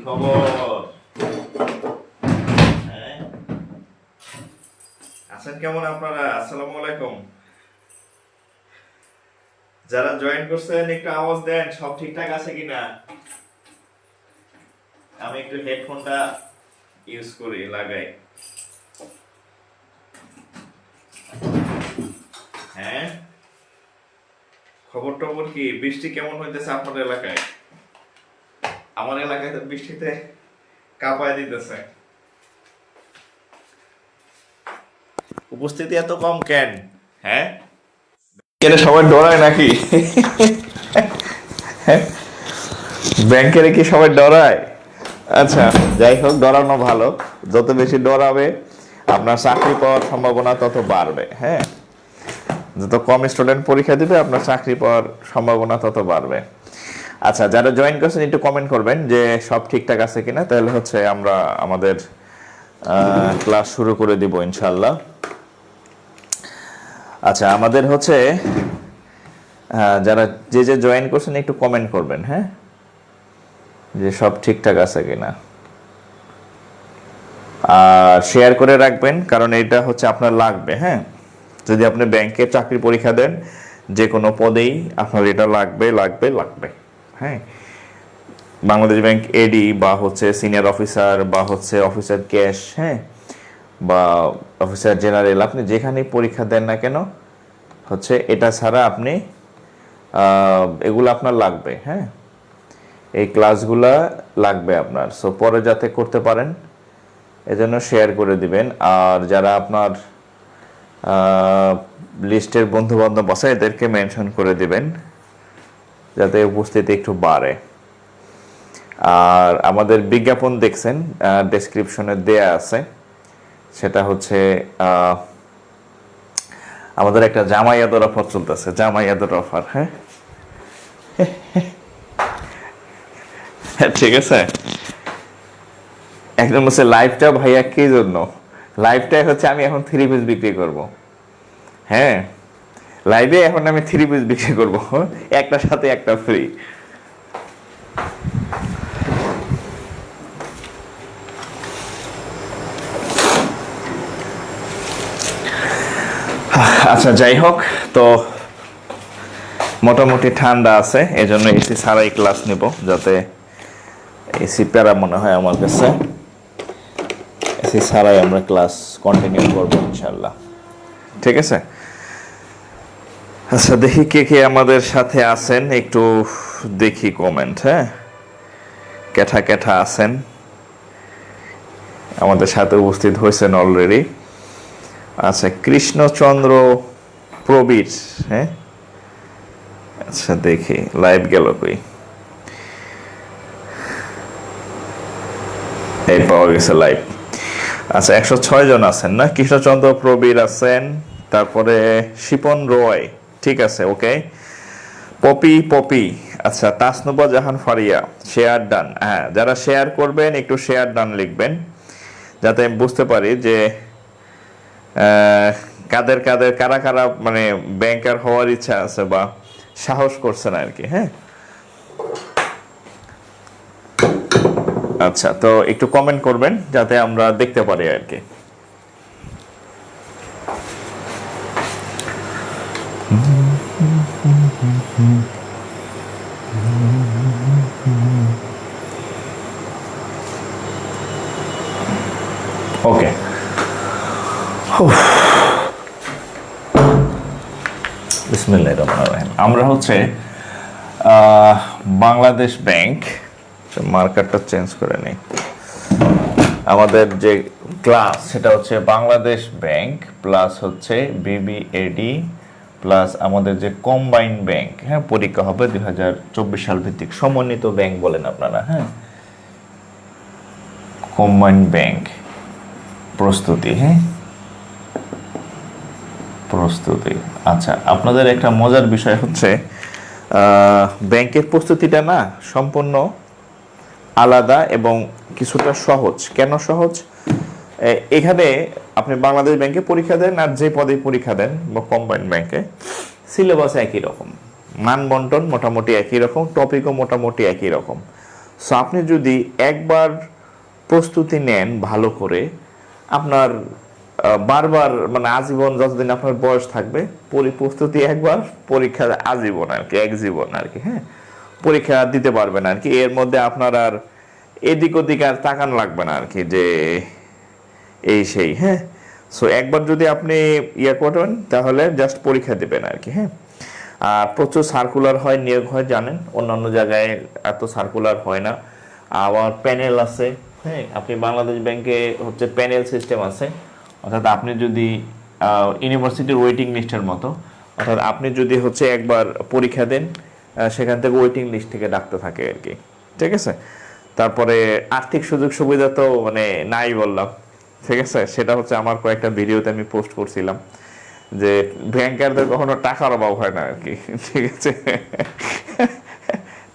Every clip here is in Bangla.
খবর? হ্যাঁ, আছেন কেমন আপনারা? আসসালামু আলাইকুম। যারা জয়েন করছেন একটু আওয়াজ দেন, সব ঠিকঠাক আছে কিনা। আমি একটু হেডফোনটা ইউজ করি, লাগাই। হ্যাঁ, খবর টবর কি? বৃষ্টি কেমন হইতেছে আপনার এলাকায়? আমার এলাকায় তো বৃষ্টিতে কাঁপায় দিতেছে। উপস্থিতি এত কম কেন? হ্যাঁ, এটা সবাই ডরায় নাকি? ব্যাংকের কি সবাই ডরায়? আচ্ছা, যাই হোক, ডরানো ভালো। যত বেশি ডরাবে আপনার চাকরি পাওয়ার সম্ভাবনা তত বাড়বে। হ্যাঁ, যত কম স্টুডেন্ট পরীক্ষা দিবে আপনার চাকরি পাওয়ার সম্ভাবনা তত বাড়বে। আচ্ছা, যারা জয়েন করছেন একটু কমেন্ট করবেন যে সব ঠিকঠাক আছে কিনা, তাহলে হচ্ছে আমরা আমাদের ক্লাস শুরু করে দিব ইনশাল্লাহ। আচ্ছা, আমাদের হচ্ছে যারা যে জয়েন করছেন একটু কমেন্ট করবেন, হ্যাঁ, যে সব ঠিকঠাক আছে কিনা। আর শেয়ার করে রাখবেন, কারণ এটা হচ্ছে আপনার লাগবে। হ্যাঁ, যদি আপনি ব্যাংকে চাকরি পরীক্ষা দেন, যে কোনো পদেই আপনার এটা লাগবে লাগবে লাগবে। হ্যাঁ, বাংলাদেশ ব্যাংক এডি বা হচ্ছে সিনিয়র অফিসার বা হচ্ছে অফিসার ক্যাশ, হ্যাঁ, বা অফিসার জেনারেল, আপনি যেখানেই পরীক্ষা দেন না কেন হচ্ছে এটা ছাড়া আপনি এগুলো আপনার লাগবে। হ্যাঁ, এই ক্লাসগুলা লাগবে আপনার, সো পরে যাতে করতে পারেন এজন্য শেয়ার করে দিবেন। আর যারা আপনার লিস্টের বন্ধু বান্ধব আছে এদেরকে মেনশন করে দিবেন যাতে উপস্থিতি একটু বাড়ে। আর আমাদের বিজ্ঞাপন দেখছেন, ডেসক্রিপশনে দেয়া আছে, সেটা হচ্ছে আমাদের একটা জামাই আদর অফার চলতেছে, জামাই আদর অফার। হ্যাঁ, ঠিক আছে। একদম হচ্ছে লাইভটা ভাইয়া কি জন্য, লাইভটাই হচ্ছে আমি এখন 3 পিস বিক্রি করব। হ্যাঁ, লাইভে এখন আমি 3 পিস বিক্রি করব, একটার সাথে একটা ফ্রি। আচ্ছা, যাই হোক, তো মোটামুটি ঠান্ডা আছে, এজন্য এসি ছাড়াই ক্লাস নেব, যাতে এসি প্যারা মনে হয় আমার কাছে। এসি ছাড়াই আমরা ক্লাস কন্টিনিউ করব ইনশাল্লাহ, ঠিক আছে। আচ্ছা, দেখি কে কে আমাদের সাথে আছেন, একটু দেখি কমেন্ট। হ্যাঁ, ক্যাঠা ক্যাঠা আছেন, আমাদের সাথে উপস্থিত হয়েছেন অলরেডি। আচ্ছা, কৃষ্ণচন্দ্র প্রবীর, হ্যাঁ, আচ্ছা দেখি লাইভ গেল কই। এই পাওয়া গেছে লাইভ। আচ্ছা, 106 জন আছেন না? কৃষ্ণচন্দ্র প্রবীর আছেন, তারপরে শিপন রয়, ঠিক আছে, ওকে। পপি পপি, আচ্ছা, তাসনুবা জাহান ফারিয়া, শেয়ার ডান। হ্যাঁ, যারা শেয়ার করবেন একটু শেয়ার ডান লিখবেন, যাতে আমি বুঝতে পারি যে কাদের কাদের কারা কারা মানে ব্যাংকার হওয়ার ইচ্ছা আছে বা সাহস করছেন আর কি। হ্যাঁ, আচ্ছা, তো একটু কমেন্ট করবেন যাতে আমরা দেখতে পারি আর কি। ওকে, বিসমিল্লাহির রহমানির রহিম। আমরা হচ্ছে বাংলাদেশ ব্যাংক, মার্কারটা চেঞ্জ করে নেই। আমাদের যে ক্লাস সেটা হচ্ছে বাংলাদেশ ব্যাংক প্লাস হচ্ছে বিবিএডি প্লাস আমাদের যে কম্বাইন ব্যাংক। হ্যাঁ, পরীক্ষা হবে 2024 সাল ভিত্তিক সমন্বিত ব্যাংক বলেন আপনারা। হ্যাঁ, কম্বাইন ব্যাংক প্রস্তুতি। হ্যাঁ, প্রস্তুতি। আচ্ছা, আপনাদের একটা মজার বিষয় হচ্ছে ব্যাংকের প্রস্তুতিটা না সম্পূর্ণ আলাদা এবং কিছুটা সহজ। কেন সহজ? এখানে আপনি বাংলাদেশ ব্যাংকে পরীক্ষা দেন আর যে পদে পরীক্ষা দেন বা কম্বাইন্ড ব্যাংকে, সিলেবাস একই রকম, মান বন্টন মোটামুটি একই রকম, টপিকও মোটামুটি একই রকম। সো আপনি যদি একবার প্রস্তুতি নেন ভালো করে, আপনার বারবার মানে আজীবন যতদিন আপনার বয়স থাকবে, প্রস্তুতি একবার, পরীক্ষা আজীবন আর কি, এক জীবন আর কি। হ্যাঁ, পরীক্ষা দিতে পারবেন আর কি। এর মধ্যে আপনার আর এদিক ওদিক আর তাকান লাগবে না আর কি, যে এই সেই। হ্যাঁ, সো একবার যদি আপনি ইয়ে করেন তাহলে জাস্ট পরীক্ষা দেবেন আর কি। হ্যাঁ, আর প্রচুর সার্কুলার হয়, নিয়োগ হয়, জানেন অন্যান্য জায়গায় এত সার্কুলার হয় না। আবার প্যানেল আছে। হ্যাঁ, আপনি বাংলাদেশ ব্যাংকে হচ্ছে প্যানেল সিস্টেম আছে, অর্থাৎ আপনি যদি ইউনিভার্সিটির ওয়েটিং লিস্টের মতো, অর্থাৎ আপনি যদি হচ্ছে একবার পরীক্ষা দেন, সেখান থেকে ওয়েটিং লিস্ট থেকে ডাকতে থাকে আর কি। ঠিক আছে, তারপরে আর্থিক সুযোগ সুবিধা তো মানে নাই বললাম। ঠিক আছে, সেটা হচ্ছে আমার কয়েকটা ভিডিওতে আমি পোস্ট করছিলাম, যে ব্যাংকারদের কখনো টাকার অভাব হয় না আর কি। ঠিক আছে,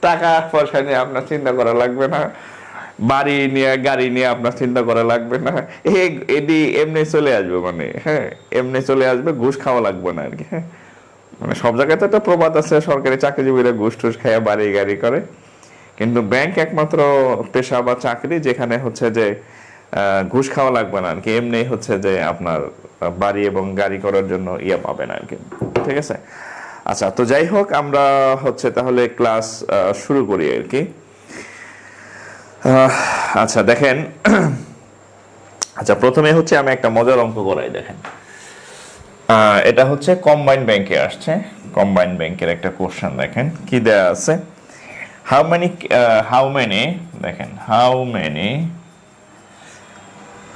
টাকা পয়সা নিয়ে আপনার চিন্তা করা লাগবে না, বাড়ি নিয়ে গাড়ি নিয়ে আপনার চিন্তা করা লাগবে না, এটি এমনি চলে আসবে, মানে হ্যাঁ এমনি চলে আসবে, ঘুষ খাওয়া লাগবে না আর কি। হ্যাঁ, মানে সব জায়গায় তো একটা প্রবাদ আছে, সরকারি চাকরিজীবীরা ঘুষ টুস খাইয়া বাড়ি গাড়ি করে, কিন্তু ব্যাংক একমাত্র পেশা বা চাকরি যেখানে হচ্ছে যে ঘুষ খাওয়া লাগবে না আর কি, এমনি হচ্ছে যে আপনার বাড়ি এবং গাড়ি করার জন্য ইয়ে পাবেন আর কি। ঠিক আছে, আচ্ছা, তো যাই হোক, আমরা হচ্ছে তাহলে ক্লাস শুরু করি আর কি। আচ্ছা দেখেন, আচ্ছা প্রথমে হচ্ছে আমি একটা মজার অঙ্ক করাই। দেখেন, এটা হচ্ছে কম্বাইন ব্যাংকে আসছে, কম্বাইন ব্যাংকের একটা কোশ্চেন। দেখেন কি দেয়া আছে, হাউ মেনি দেখেন,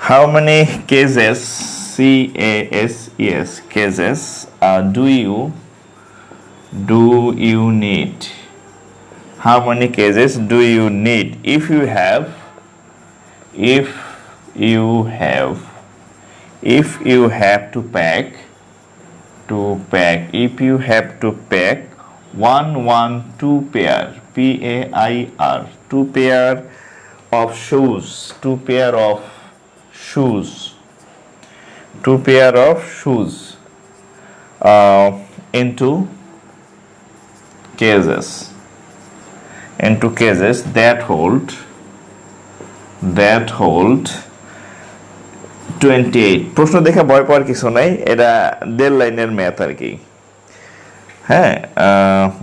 how many cases, cases do you need, how many cases do you need if you have to pack one two pair, PAIR, two pair of shoes, into cases that hold 28। প্রশ্ন দেখে ভয় পাওয়ার কিছু নাই, এটা 1.5 লাইনের ম্যাথ আর কি। হ্যাঁ,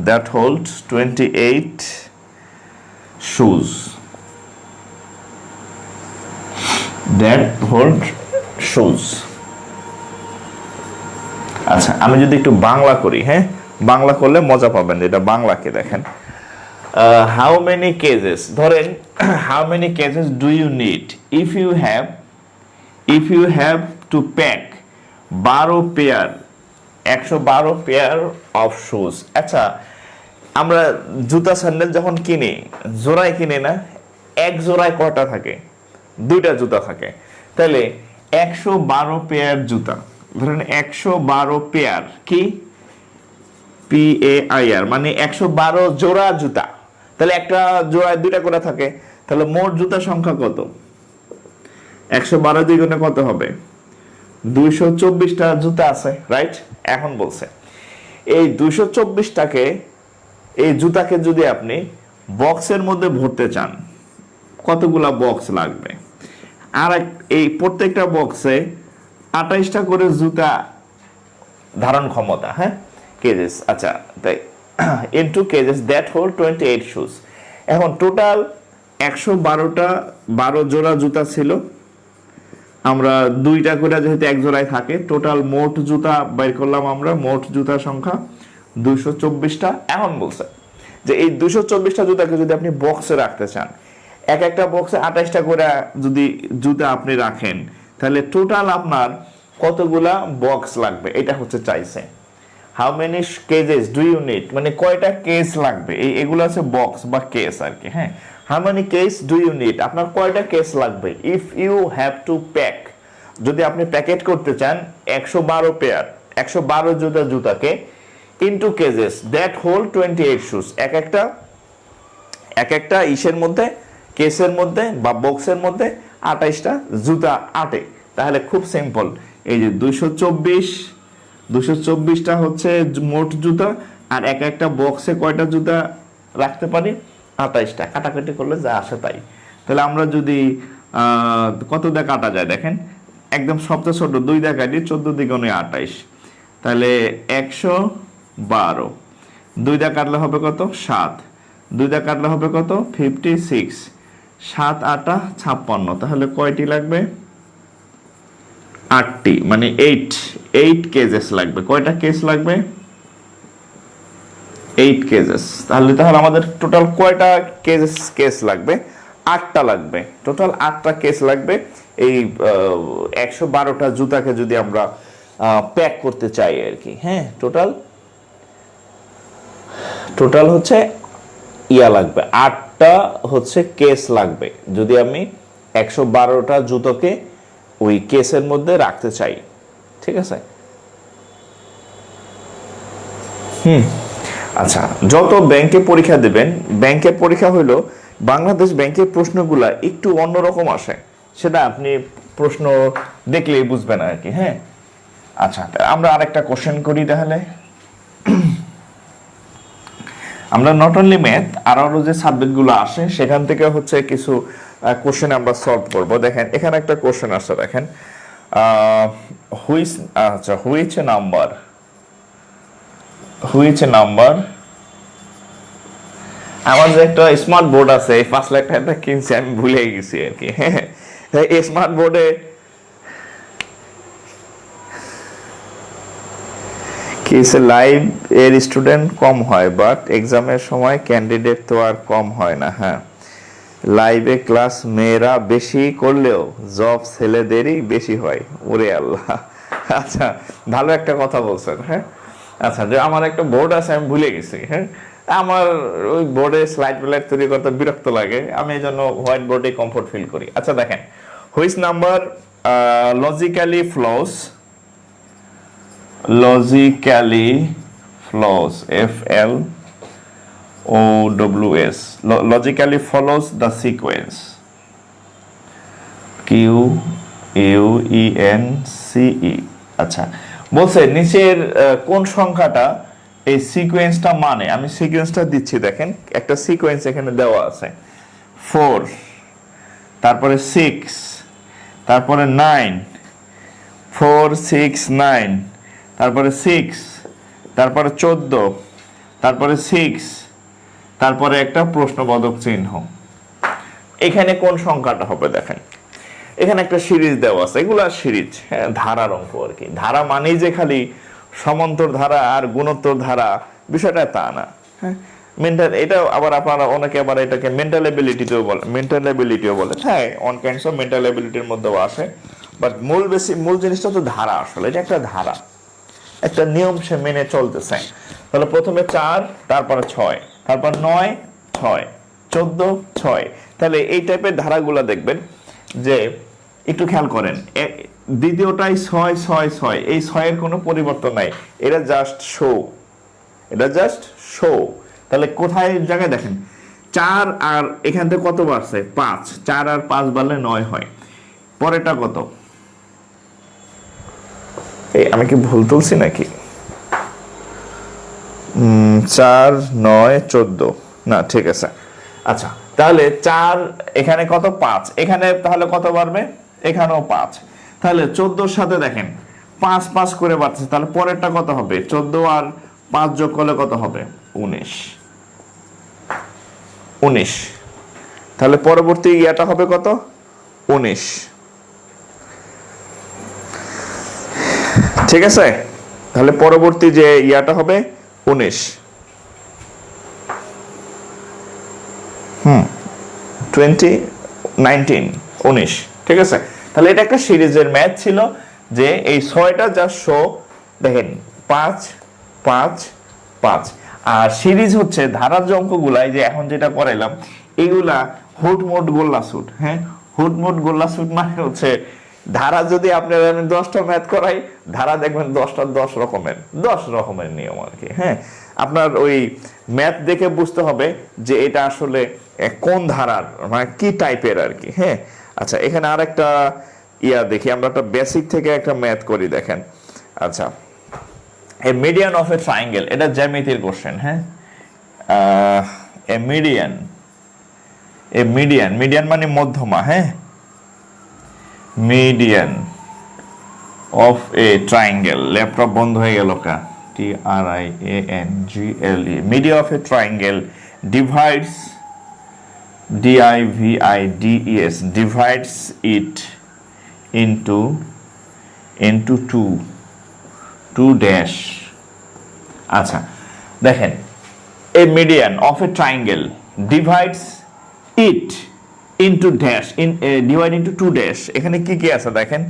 that hold 28 shoes, আচ্ছা আমি যদি একটু বাংলা করি, হ্যাঁ বাংলা করলে মজা পাবেন, এটা বাংলাকে দেখেন। হাউ মেনি কেজেস, ধরেন how many cages do you need if you have to pack 12 pair, 112 pair of shoes. আচ্ছা, আমরা জুতা স্যান্ডেল যখন কিনি, জোড়ায় কিনি না, এক জোড়ায় কয়টা থাকে? 2টা জুতা থাকে। তাহলে 112 পেয়ার জুতা, ধরেন 112 পেয়ার কি, PAIR, মানে 112 জোড়া জুতা। তাহলে একটা জোড়ায় 2টা করে থাকে, তাহলে মোট জুতা সংখ্যা কত? 112 2 গুণে কত হবে? 224টা জুতা আছে, রাইট? এখন বলছে এই 224টাকে, এই জুতাকে যদি আপনি বক্সের মধ্যে ভরতে চান, কতগুলা বক্স লাগবে? আর এই প্রত্যেকটা বক্সে 28টা করে জুতা ধারণ ক্ষমতা, হ্যাঁ কেজেস। আচ্ছা, তাই into cases that hold 28 shoes. এখন টোটাল 112 জোড়া জুতা ছিল, আমরা 2টা করে যেহেতু এক জোড়ায় থাকে, টোটাল মোট জুতা বের করলাম আমরা, মোট জুতা সংখ্যা 224টা। এখন বলছে যে এই 224টা জুতাকে যদি আপনি বক্সে রাখতে চান, একটা বক্সে 28টা করে যদি জুতা আপনি রাখেন, তাহলে টোটাল আপনার কতগুলা বক্স লাগবে, এটা হচ্ছে চাইছে। How many cages do you need, মানে কয়টা কেস লাগবে, এগুলো আছে বক্স বা কেস আর কি। হ্যাঁ, how many case do you need, আপনার কয়টা কেস লাগবে if you have to pack, যদি আপনি প্যাকেট করতে চান 112 পেয়ার, 112 জুতাকে into cases that hold 28 shoes, এক একটা ইসের মধ্যে, কেসের মধ্যে বা বক্সের মধ্যে 28টা জুতা আটে। তাহলে খুব সিম্পল, এই যে 224টা হচ্ছে মোট জুতা, আর একটা বক্সে কয়টা জুতা রাখতে পারি? 28টা, কাটাকাটি করলে যা আসে তাই। তাহলে আমরা যদি কত দিয়ে কাটা যায় দেখেন, একদম সবচেয়ে ছোট 2 দিয়ে কাটি, 14 দ্বিগুণে 28, তাহলে 112, 2 দিয়ে কাটলে হবে কত 7, 2 দিয়ে কাটলে হবে কত 56, 7 8 56, তাহলে কয়টি লাগবে 8টি, মানে 8 কেজেস লাগবে। কয়টা কেস লাগবে 8 কেজেস। তাহলে আমাদের টোটাল কয়টা কেস লাগবে 8টা লাগবে, টোটাল 8টা কেস লাগবে এই 112টা জুতাকে যদি আমরা প্যাক করতে চাই আর কি। হ্যাঁ, টোটাল হচ্ছে ইয়া লাগবে 8টা হচ্ছে কেস লাগবে যদি আমি 112টা জুতোকে ওই কেসের মধ্যে রাখতে চাই। ঠিক আছে। আচ্ছা, যত ব্যাংকে পরীক্ষা দেবেন, ব্যাংকের পরীক্ষা হলো বাংলাদেশ ব্যাংকের প্রশ্নগুলা একটু অন্যরকম আসে, সেটা আপনি প্রশ্ন দেখলেই বুঝবেন আর কি। হ্যাঁ, আচ্ছা, আমরা আরেকটা কোশ্চেন করি তাহলে। আমরা নট অনলি ম্যাথ, আরো যে সাবজেক্টগুলো আসে সেখান থেকে হচ্ছে কিছু কোশ্চেন আমরা সলভ করব। দেখেন এখানে একটা কোশ্চেন আসছে, দেখেন হুইচ নাম্বার, আমার যে একটা স্মার্ট বোর্ড আছে, এই 5 লাখ টাকা কিনছি, আমি ভুলে গেছি আর কি। এই স্মার্ট বোর্ডে লাইভ এর স্টুডেন্ট কম হয়, বাট এক্সামের সময় ক্যান্ডিডেট তো আর কম হয় না। হ্যাঁ, লাইভে ক্লাস মেয়েরা বেশি করলেও জব ছেলেদেরই বেশি হয়। ওরে আল্লাহ, আচ্ছা, ভালো একটা কথা বলছেন। হ্যাঁ, আচ্ছা, যে আমার একটা বোর্ড আছে, আমি ভুলে গেছি। হ্যাঁ, আমার ওই বোর্ডে স্লাইড তৈরি করতে বিরক্ত লাগে, আমি এই জন্য হোয়াইট বোর্ডে কমফোর্ট ফিল করি। আচ্ছা দেখেন, which number logically flows, FLOWS, logically follows the sequence QUENCE। আচ্ছা, বলছে নিচের কোন সংখ্যাটা এই সিকোয়েন্সটা মানে, আমি সিকোয়েন্সটা দিচ্ছি, দেখেন একটা সিকোয়েন্স এখানে দেওয়া আছে, 4, তারপরে 6, তারপরে 9, 4 6 9, তারপরে 6, তারপরে 14, তারপরে 6, তারপরে একটা প্রশ্নবোধক চিহ্ন। এখানে কোন সংখ্যাটা হবে দেখেন, এখানে একটা সিরিজ দেওয়া আছে, এগুলা সিরিজ, হ্যাঁ, ধারার অঙ্ক আর কি। ধারা মানেই যে খালি সমান্তর ধারা আর গুণোত্তর ধারা, বিষয়টা তা না। হ্যাঁ, মেন্টাল, এটা আবার আপনারা অনেকে আবার এটাকে মেন্টাল এবিলিটিও বলে। হ্যাঁ, অন কাইন্ডস অফ মেন্টাল এবিলিটির মধ্যেও আসে, বাট মূল জিনিসটা তো ধারা। আসলে এটা একটা ধারা, একটা নিয়ম সে মেনে চলতেছে। তাহলে প্রথমে 4, তারপরে 6, তারপর 9 6, 14 6। তাহলে এই টাইপের ধারাগুলো দেখবেন যে একটু খেয়াল করেন, দ্বিতীয়টাই 6 6 6, এই 6 এর কোনো পরিবর্তন নাই, এটা জাস্ট শো। তাহলে কোথায় জায়গায় দেখেন 4 আর এখান থেকে কত বাড়ছে 5, 4 আর 5 বাড়লে 9 হয়। পরেরটা কত, এই আমি কি ভুল তুলছি নাকি, 4 9 14, না ঠিক আছে। আচ্ছা, তাহলে 4 এখানে কত 5, এখানে তাহলে কত বাড়বে, এখানেও 5। তাহলে 14 সাথে দেখেন 5 5 করে বাড়ছে, তাহলে পরেরটা কত হবে, 14 আর 5 যোগ করলে কত হবে 19। তাহলে পরবর্তী ইয়াটা হবে কত 19। ঠিক আছে, তাহলে পরবর্তী যে ইয়াটা হবে 19। 19। ঠিক আছে, তাহলে এটা একটা সিরিজের ম্যাথ ছিল যে এই 6টা যা শো, দেখেন 5 5 5। আর সিরিজ হচ্ছে ধারার যে অঙ্কগুলা, এই যে এখন যেটা করাইলাম, এগুলা হুটমুট গোল্লা সুট। হ্যাঁ, হুটমুট গোল্লা সুট মানে হচ্ছে ধারা যদি আপনার আমি 10টা ম্যাথ করাই, ধারা দেখবেন 10টা 10 রকমের নিয়ম আর কি। হ্যাঁ, আপনার ওই ম্যাথ দেখে বুঝতে হবে যে এটা আসলে কোন ধারার, মানে কি টাইপের আর কি। হ্যাঁ, আচ্ছা, এখানে আর একটা ইয়া দেখি, আমরা একটা বেসিক থেকে একটা ম্যাথ করি, দেখেন। আচ্ছা, এ মিডিয়ান অফ এ ট্রায়াঙ্গেল, এটা জ্যামিতির কোশ্চেন। হ্যাঁ, এ মিডিয়ান এ মিডিয়ান, মিডিয়ান মানে মধ্যমা, হ্যাঁ, median of a triangle, laptop বন্ধ হয়ে গেল কা, TRIANGLE, media of a triangle divides, DIVIDES, divides it into two dash। আচ্ছা দেখেন, a median of a triangle divides it into dash, divide into two dash। এখানে কি কি আছে দেখেন।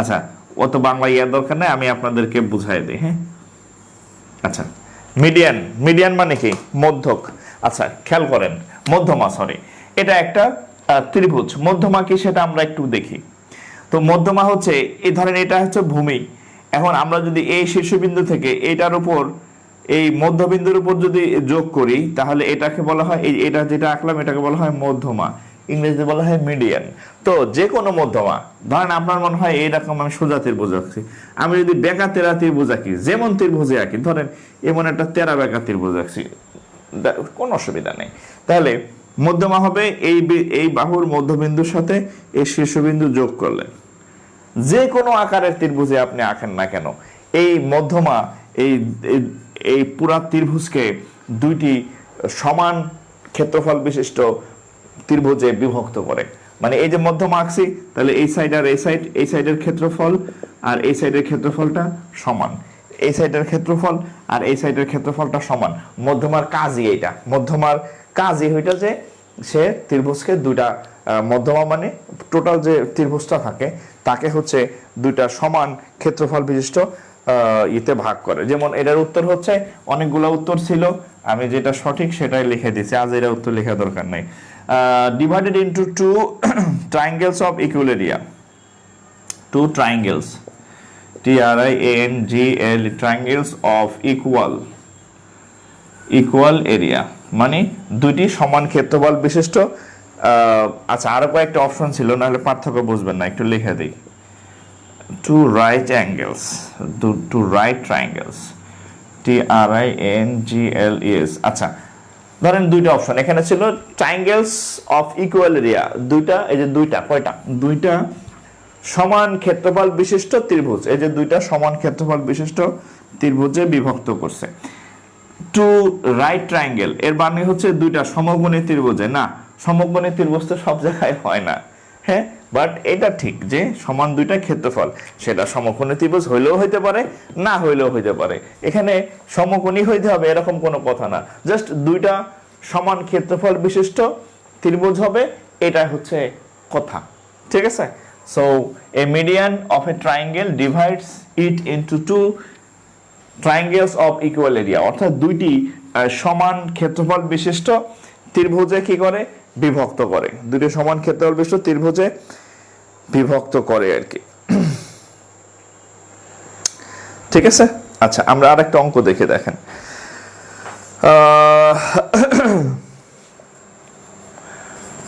আচ্ছা অত বাংলা ইয়ার দরকার নেই, আমি আপনাদেরকে বুঝাই দিই, হ্যাঁ। আচ্ছা মিডিয়ান, মিডিয়ান মানে কি মধ্যক। আচ্ছা খেয়াল করেন, মধ্যমা, সরি, এটা একটা ত্রিভুজ। মধ্যমা কি সেটা আমরা একটু দেখি। তো মধ্যমা হচ্ছে এই ধরেন এটা হচ্ছে ভূমি। এখন আমরা যদি এই শীর্ষবিন্দু থেকে এটার উপর এই মধ্যবিন্দুর উপর যদি যোগ করি তাহলে এটাকে বলা হয়, এই এটা যেটা আঁকলাম এটাকে বলা হয় মধ্যমা, ইংরেজিতে বলা হয় মিডিয়ান। তো যে কোনো মধ্যমা, ধরেন আপনার মনে হয় এইরকম আমি সোজা ত্রিভুজ আঁকছি, আমি যদি বেঁকা তেরা ত্রিভুজ আঁকি, যেমন ত্রিভুজে আঁকি, ধরেন এমন একটা তেরা বেঁকা ত্রিভুজ আঁকছি, কোনো অসুবিধা নেই, তাহলে মধ্যমা হবে এই বাহুর মধ্যবিন্দুর সাথে এই শীর্ষবিন্দু যোগ করলে। যে কোনো আকারের ত্রিভুজে আপনি আঁকেন না কেন, এই মধ্যমা এই পুরা ত্রিভুজকে দুইটি সমান ক্ষেত্রফল বিশিষ্ট ত্রিভুজে বিভক্ত করে। মানে এই যে মধ্যমা আঁকছি, তাহলে এই সাইড আর এই সাইড, এই সাইডের ক্ষেত্রফল আর এই সাইডের ক্ষেত্রফলটা সমান, এই সাইডের ক্ষেত্রফল আর এই সাইডের ক্ষেত্রফলটা সমান। মধ্যমার কাজই এইটা, মধ্যমার কাজই হইটা যে সে ত্রিভুজকে দুইটা, মধ্যমা মানে টোটাল যে ত্রিভুজটা থাকে তাকে হচ্ছে দুইটা সমান ক্ষেত্রফল বিশিষ্ট ইতে ভাগ করে। যেমন এটার উত্তর হচ্ছে, অনেকগুলো উত্তর ছিল, আমি যেটা সঠিক সেটাই লিখে দিচ্ছি, আজ এর উত্তর লেখা দরকার নাই। Divided into two triangles of equal area, two triangles, TRIANGLE, triangles of equal area মানে দুইটি সমান ক্ষেত্রফল বিশিষ্ট। আচ্ছা আরো কয়েকটা অপশন ছিল, নাহলে পার্থক্য বুঝবেন না, একটু লিখে দিই। Two right angles, two right triangles, TRIANGLES। আচ্ছা ধরেন দুইটা অপশন এখানে ছিল, ট্রায়াঙ্গেলস অফ ইকুয়াল এরিয়া, দুইটা, এই যে দুইটা, কয়টা, দুইটা সমান ক্ষেত্রফল বিশিষ্ট ত্রিভুজ, এই যে দুইটা সমান ক্ষেত্রফল বিশিষ্ট ত্রিভুজে বিভক্ত করছে। টু রাইট ট্রায়াঙ্গেল এর মানে হচ্ছে দুইটা সমকোণী ত্রিভুজে, না সমকোণী ত্রিভুজ তো সব জায়গায় হয় না, হ্যাঁ, বাট এটা ঠিক যে সমান দুইটা ক্ষেত্রফল, সেটা সমকোণী ত্রিভুজ হইলেও হইতে পারে, না হইলেও হইতে পারে। এখানে সমকোণী হইতে হবে এরকম কোনো কথা না, জাস্ট দুইটা সমান ক্ষেত্রফল বিশিষ্ট ত্রিভুজ হবে, এটা হচ্ছে কথা, ঠিক আছে। So a median of a triangle divides it into two triangles of equal area, অর্থাৎ দুইটি সমান ক্ষেত্রফল বিশিষ্ট ত্রিভুজে কি করে, বিভক্ত করে, দুইটি সমান ক্ষেত্রফল বিশিষ্ট ত্রিভুজে বিভক্ত করে আর কি, ঠিক আছে। আচ্ছা আমরা আরেকটা অঙ্ক দেখে দেখেন।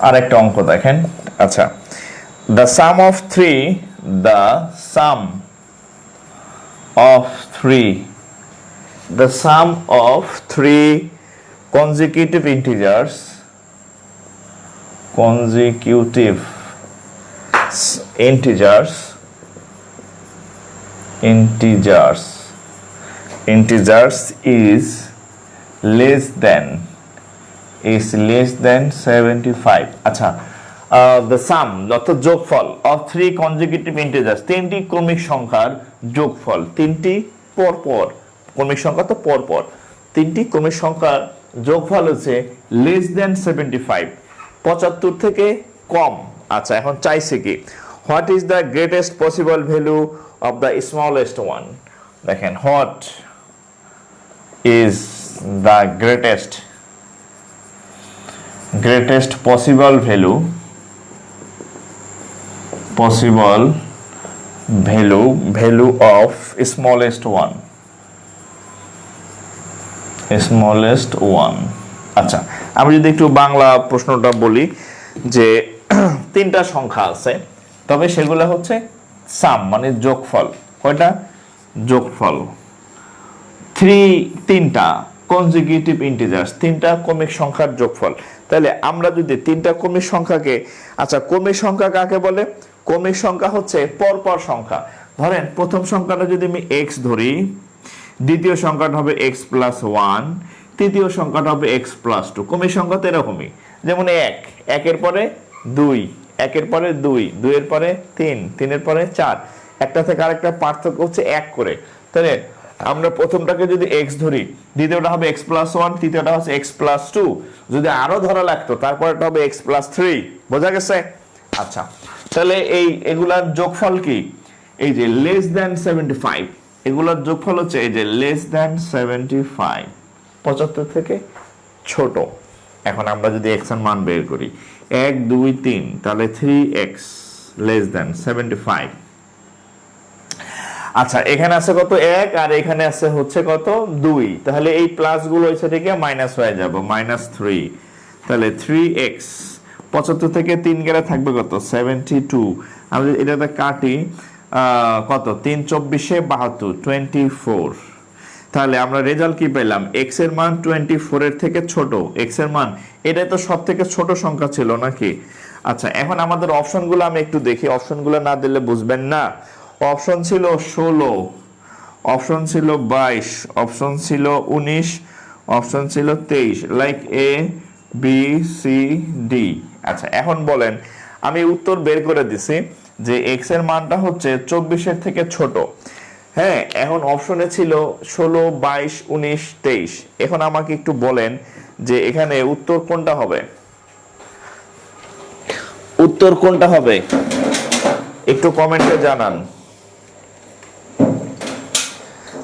আরেকটা অঙ্ক দেখেন। আচ্ছা, the sum of three consecutive integers is less than 75। আচ্ছা the sum অর্থাৎ যোগফল of three consecutive integers, তিনটি ক্রমিক সংখ্যার যোগফল, তিনটি পরপর ক্রমিক সংখ্যা তো পরপর, তিনটি ক্রমিক সংখ্যার যোগফল হচ্ছে less than 75, 75 থেকে কম। আচ্ছা এখন চাইছে কি, what is the greatest possible value of the smallest one। দেখেন what is the greatest possible value of smallest one। আচ্ছা আমি যদি একটু বাংলা প্রশ্নটা বলি, যে তিনটা সংখ্যা আছে, তবে সেগুলো হচ্ছে সাম মানে যোগফল, কয়টা, যোগফল, তিনটা কনজিকিউটিভ ইন্টিজার্স, তিনটা ক্রমিক সংখ্যার যোগফল। তাহলে আমরা যদি তিনটা ক্রমিক সংখ্যাকে, আচ্ছা ক্রমিক সংখ্যা কাকে বলে? ক্রমিক সংখ্যা হচ্ছে পরপর সংখ্যা। ধরেন প্রথম সংখ্যাটা যদি আমি x ধরি, দ্বিতীয় সংখ্যাটা হবে x প্লাস 1, তৃতীয় সংখ্যাটা হবে x প্লাস 2। ক্রমিক সংখ্যা তো এরকমই, যেমন 1, 1-এর পরে 2, 1-এর পরে 2, 2-এর পরে 3, 3-এর পরে 4, একটা থেকে আরেকটা পার্থক্য হচ্ছে 1 করে। তাহলে আমরা প্রথমটাকে যদি x ধরি, দ্বিতীয়টা হবে x প্লাস 1, তৃতীয়টা হচ্ছে x প্লাস 2, যদি আরো ধরা লাগতো তারপরটা হবে x প্লাস 3। বোঝা গেছে? আচ্ছা, তাহলে এগুলার যোগফল কি? এই যে লেস দ্যান 75, এগুলোর যোগফল হচ্ছে এই যে লেস দ্যান 75, 75 থেকে ছোট। এখন আমরা যদি x এর মান বের করি 1 2 3, তাহলে 3x লেস দ্যান 75। আচ্ছা, এখানে আছে কত? 1, আর এখানে আছে হচ্ছে কত? 2। তাহলে এই প্লাস গুলো হচ্ছে থেকে মাইনাস হয়ে যাবে, -3। তাহলে 3x 75 থেকে 3 গেলে থাকবে কত? 72। আমরা এটাতে কাটি, কত? 3 24 72, 24। তাহলে আমরা রেজাল্ট কি পেলাম? x এর মান 24 এর থেকে ছোট। x এর মান, এটা তো সব থেকে ছোট সংখ্যা ছিল নাকি? আচ্ছা, এখন আমাদের অপশনগুলো আমি একটু দেখি, অপশনগুলো না দিলে বুঝবেন না। অপশন ছিল 16, অপশন ছিল 22, অপশন ছিল 19, অপশন ছিল 23, like A B C D. আচ্ছা, এখন বলেন, আমি উত্তর বের করে দিছি যে x এর মানটা হচ্ছে 24 এর থেকে ছোট। হ্যাঁ, এখন অপশনে ছিল 16, 22, 19, 23। এখন আমাকে একটু বলেন যে এখানে উত্তর কোনটা হবে? উত্তর কোনটা হবে একটু কমেন্টে জানান।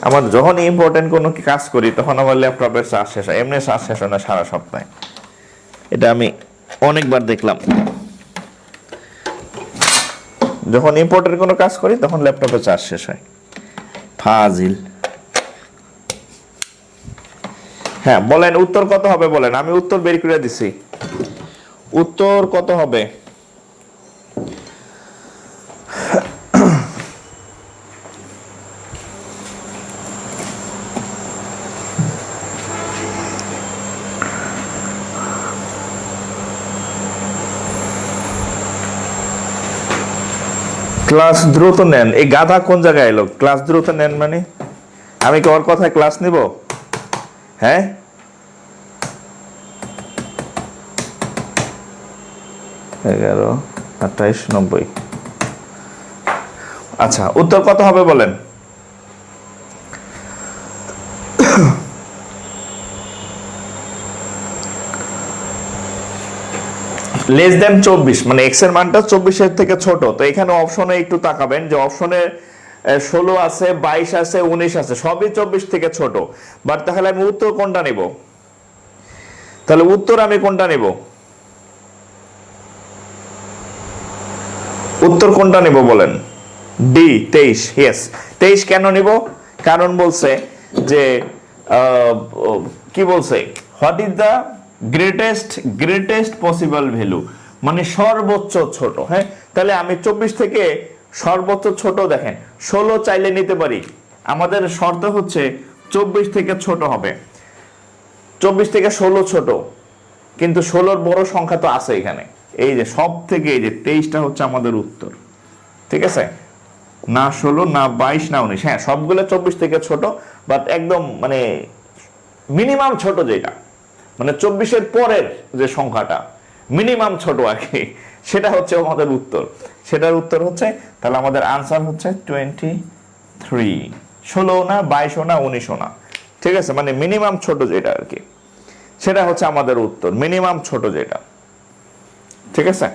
আমার যখন ইম্পর্টেন্ট কোনো কাজ করি তখন আমার ল্যাপটপের চার্জ শেষ হয়, এমনি চার্জ শেষ হয় না সারা সপ্তাহে। এটা আমি অনেকবার দেখলাম, যখন ইম্পর্টেন্ট কোনো কাজ করি তখন ল্যাপটপের চার্জ শেষ হয়। ফাজিল। হ্যাঁ, বলেন উত্তর কত হবে বলেন, আমি উত্তর বের করে দিছি। উত্তর কত হবে? ক্লাস দ্রুত নেন। এই গাধা কোন জায়গায় এলো? ক্লাস দ্রুত নেন মানে আমি কি ওর কথায় ক্লাস নিব? হ্যাঁ, 11 28 90। আচ্ছা, উত্তর কত হবে বলেন? লেস দেন 24, মানে x এর মানটা 24 এর থেকে ছোট। তো এখানে অপশনে একটু তাকাবেন যে অপশনে 16 আছে, 22 আছে, 19 আছে, সবই 24 থেকে ছোট। বাট তাহলে আমি উত্তর কোনটা নেব? তাহলে উত্তর আমি কোনটা নেব? উত্তর কোনটা নেব বলেন? ডি, 23। ইয়েস, 23 কেন নিব? কারণ বলছে যে কি বলছে, what is the greatest possible value, মানে সর্বোচ্চ ছোট। হ্যাঁ, তাহলে আমি 24 থেকে সর্বোচ্চ ছোট, দেখেন 16 চাইলে নিতে পারি। আমাদের শর্ত হচ্ছে 24 থেকে ছোট হবে। 24 থেকে 16 ছোট, কিন্তু 16-র বড় সংখ্যা তো আছে এখানে। এই যে সব থেকে এই যে 23টা হচ্ছে আমাদের উত্তর। ঠিক আছে, না 16, না 22, না 19। হ্যাঁ, সবগুলো 24 থেকে ছোট, বাট একদম মানে মিনিমাম ছোট যেটা, মানে 24-এর পরের যে সংখ্যাটা মিনিমাম ছোট আর কি, সেটা হচ্ছে আমাদের উত্তর। সেটার উত্তর হচ্ছে, তাহলে আমাদের আনসার হচ্ছে 23। 16 না, 22 না, 19 না। ঠিক আছে, মানে মিনিমাম ছোট যেটা আর কি, সেটা হচ্ছে আমাদের উত্তর, মিনিমাম ছোট যেটা। ঠিক আছে,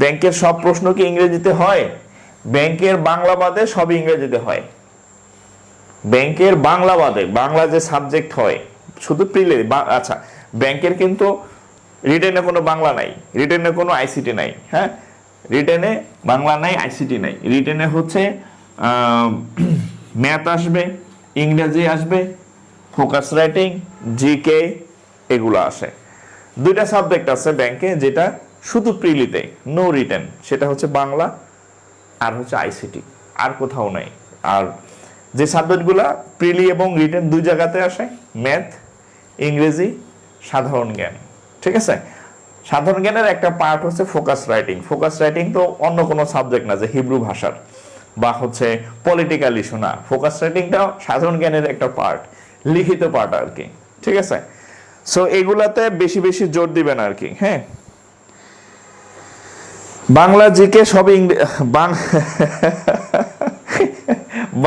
ব্যাংকের সব প্রশ্ন কি ইংরেজিতে হয়? ব্যাংকের বাংলা বাদে সব ইংরেজিতে হয়। ব্যাংকের বাংলা বাদে, বাংলা যে সাবজেক্ট হয় শুধু প্রিলি। আচ্ছা, ব্যাংকের কিন্তু রিটেনে কোনো বাংলা নাই, রিটেনে কোনো আইসিটি নাই। হ্যাঁ, রিটেনে বাংলা নাই, আইসিটি নাই। রিটেনে হচ্ছে ম্যাথ আসবে, ইংরেজি আসবে, ফোকাস রাইটিং, জিকে, এগুলো আসে। দুইটা সাবজেক্ট আছে ব্যাংকে যেটা শুধু প্রিলিতে, নো রিটেন, সেটা হচ্ছে বাংলা আর হচ্ছে আইসিটি, আর কোথাও নাই। আর যে সাবজেক্টগুলা প্রিলি এবং রিটেন দুই জায়গাতে আসে, ম্যাথ, ইংরেজি, সাধারণ জ্ঞান। ঠিক আছে, সাধারণ জ্ঞানের একটা পার্ট হচ্ছে ফোকাস রাইটিং। ফোকাস রাইটিং তো অন্য কোনো সাবজেক্ট না যে হিব্রু ভাষার বা হচ্ছে পলিটিক্যাল ইস্যু না, ফোকাস রাইটিংটা সাধারণ জ্ঞানের একটা পার্ট, লিখিত পার্ট আর কি। ঠিক আছে, সো এগুলাতে বেশি বেশি জোর দিবেন আর কি। হ্যাঁ, বাংলা জিকে সবই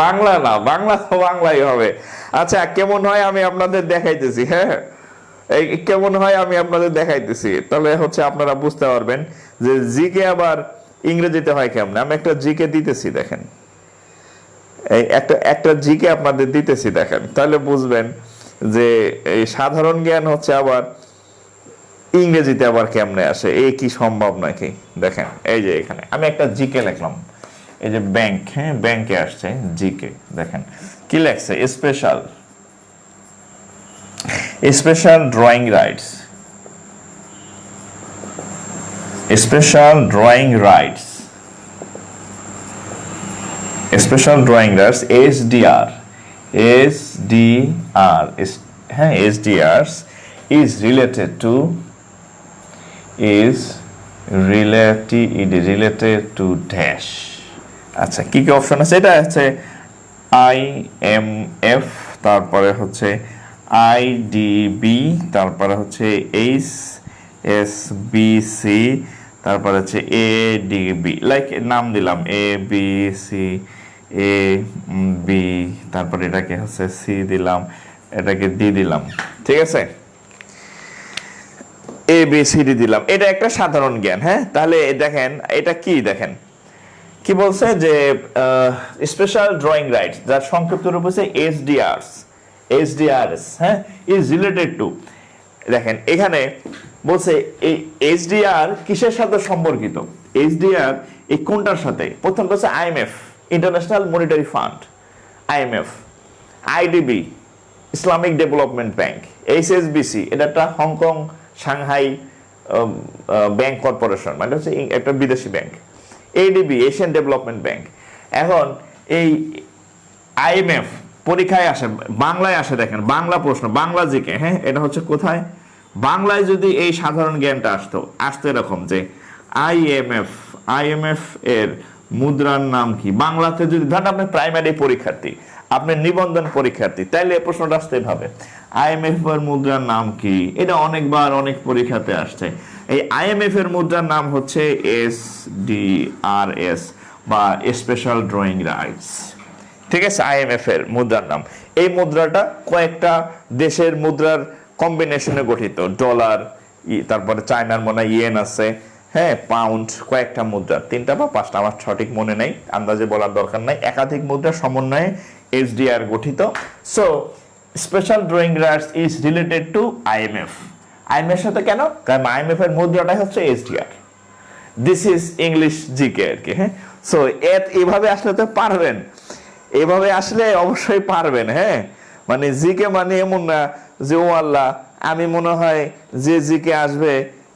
বাংলা না, বাংলা তো বাংলাই হবে। আচ্ছা কেমন হয় আমি আপনাদের দেখাইতেছি। হ্যাঁ, এই কেমন হয় আমি আপনাদের দেখাইতেছি, তাহলে হচ্ছে আপনারা বুঝতে পারবেন যে জিকে আবার ইংরেজিতে হয় কেমন। আমি একটা জিকে দিতেছি, দেখেন, এই একটা জিকে আপনাদের দিতেছি, দেখেন, তাহলে বুঝবেন যে এই সাধারণ জ্ঞান হচ্ছে আবার ইংরেজিতে আবার কেমনে আসে, এই কি সম্ভব নাকি। দেখেন, এই যে এখানে আমি একটা জিকে লিখলাম, এই যে ব্যাংক, হ্যাঁ ব্যাংকে আসছে জিকে, দেখেন কি লেখছে, special drawing rights, special drawing rights, special drawing rights, SDR, হ্যাঁ SDR is related to dash। আচ্ছা কি কি অপশন আছে, এটা হচ্ছে IMF, তারপরে হচ্ছে IDB, তারপরে হচ্ছে HSBC, তারপরে হচ্ছে ADB, লাইক নাম দিলাম ABC, AB, তারপরে এটাকে হচ্ছে C দিলাম, এটাকে D দিলাম। ঠিক আছে, ABCD দিলাম। এটা একটা সাধারণ জ্ঞান। হ্যাঁ, তাহলে দেখেন এটা কি, দেখেন কি বলছে যে স্পেশাল ড্রয়িং রাইটস, যার সংক্ষিপ্ত রূপ হচ্ছে SDRs, হ্যাঁ, ইজ রিলেটেড টু। দেখেন এখানে বলছে এই SDR কিসের সাথে সম্পর্কিত, SDR এই কোনটার সাথে। প্রথম হচ্ছে IMF, international monetary fund, IMF, IDB, Islamic development bank, HSBC, এটা একটা হংকং সাংহাই ব্যাংক কর্পোরেশন, মানে হচ্ছে একটা বিদেশি bank, ADB, Asian development bank. এখন এই IMF পরীক্ষায় আসে, বাংলায় আসে, দেখেন বাংলা প্রশ্ন, বাংলা জিকে। হ্যাঁ, এটা হচ্ছে কোথায়, বাংলায় যদি এই সাধারণ জ্ঞানটা আসতো এরকম যে IMF এর মুদ্রার নাম কি, বাংলাতে যদি ধরেন আপনি প্রাইমারি পরীক্ষার্থী, আপনি নিবন্ধন পরীক্ষার্থী, তাইলে এই প্রশ্নটা আসতে হবে IMF এর মুদ্রার নাম কি। এটা অনেকবার অনেক পরীক্ষাতে আসছে। এই IMF এর মুদ্রার নাম হচ্ছে SDRs বা স্পেশাল ড্রয়িং রাইটস। ঠিক আছে, IMF এর মুদ্রার নাম। এই মুদ্রাটা কয়েকটা দেশের মুদ্রার কম্বিনেশনে গঠিত, ডলার, তারপরে চায়নার মনে হয় ইয়েন আছে, হ্যাঁ পাউন্ড, কয়েকটা মুদ্রা, 3টা বা 5টা আমার সঠিক মনে নেই, আন্দাজে বলার দরকার নাই। একাধিক মুদ্রার সমন্বয়ে SDR গঠিত। So special drawing rights is related to IMF। IMF এর সাথে কেন, কারণ IMF এর মুদ্রাটাই হচ্ছে SDR। This is English GK আর কি। হ্যাঁ, সো এভাবে আসলে তো পারবেন, এভাবে আসলে অবশ্যই পারবেন। হ্যাঁ, মানে জিকে মানে এমন না যে ও আল্লাহ আমি মনে হয় যে জিকে আসবে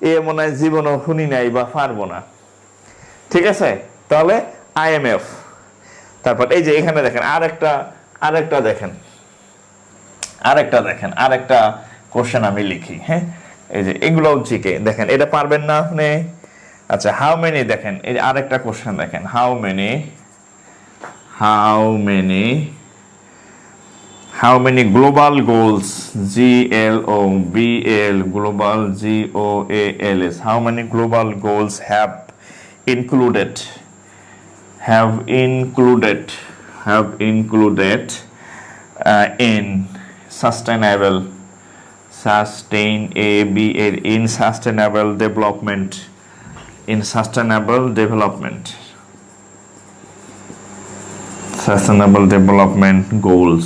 এ মনে হয় জীবনও শুনি নাই বা পারবো না। ঠিক আছে, তাহলে IMF। তারপর এই যে এখানে দেখেন আরেকটা দেখেন আরেকটা কোশ্চেন আমি লিখি। হ্যাঁ, এই যে এগুলো জিকে, দেখেন এটা পারবেন না আপনি। আচ্ছা হাউ মেনি, দেখেন এই আরেকটা কোশ্চেন দেখেন, how many global goals, GLOBAL, global GOALS, how many global goals have included in sustainable development goals, GOALS,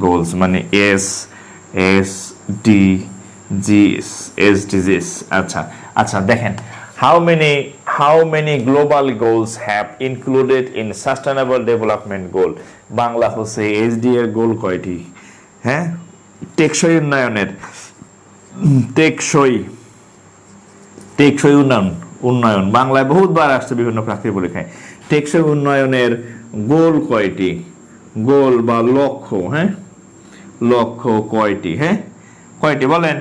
goals মানে SDGs। আচ্ছা দেখেন how many global goals have included in sustainable development goal, Bangla হচ্ছে SDR গোল কয়টি। হ্যাঁ, টেকসই উন্নয়নের, টেকসই উন্নয়ন বাংলায় বহুতবার আসছে বিভিন্ন চাকরি পরীক্ষায়। টেকসই উন্নয়নের গোল কয়টি, গোল বা লক্ষ্য, হ্যাঁ লক্ষ্য কয়টি, হ্যাঁ কয়টি বলেন।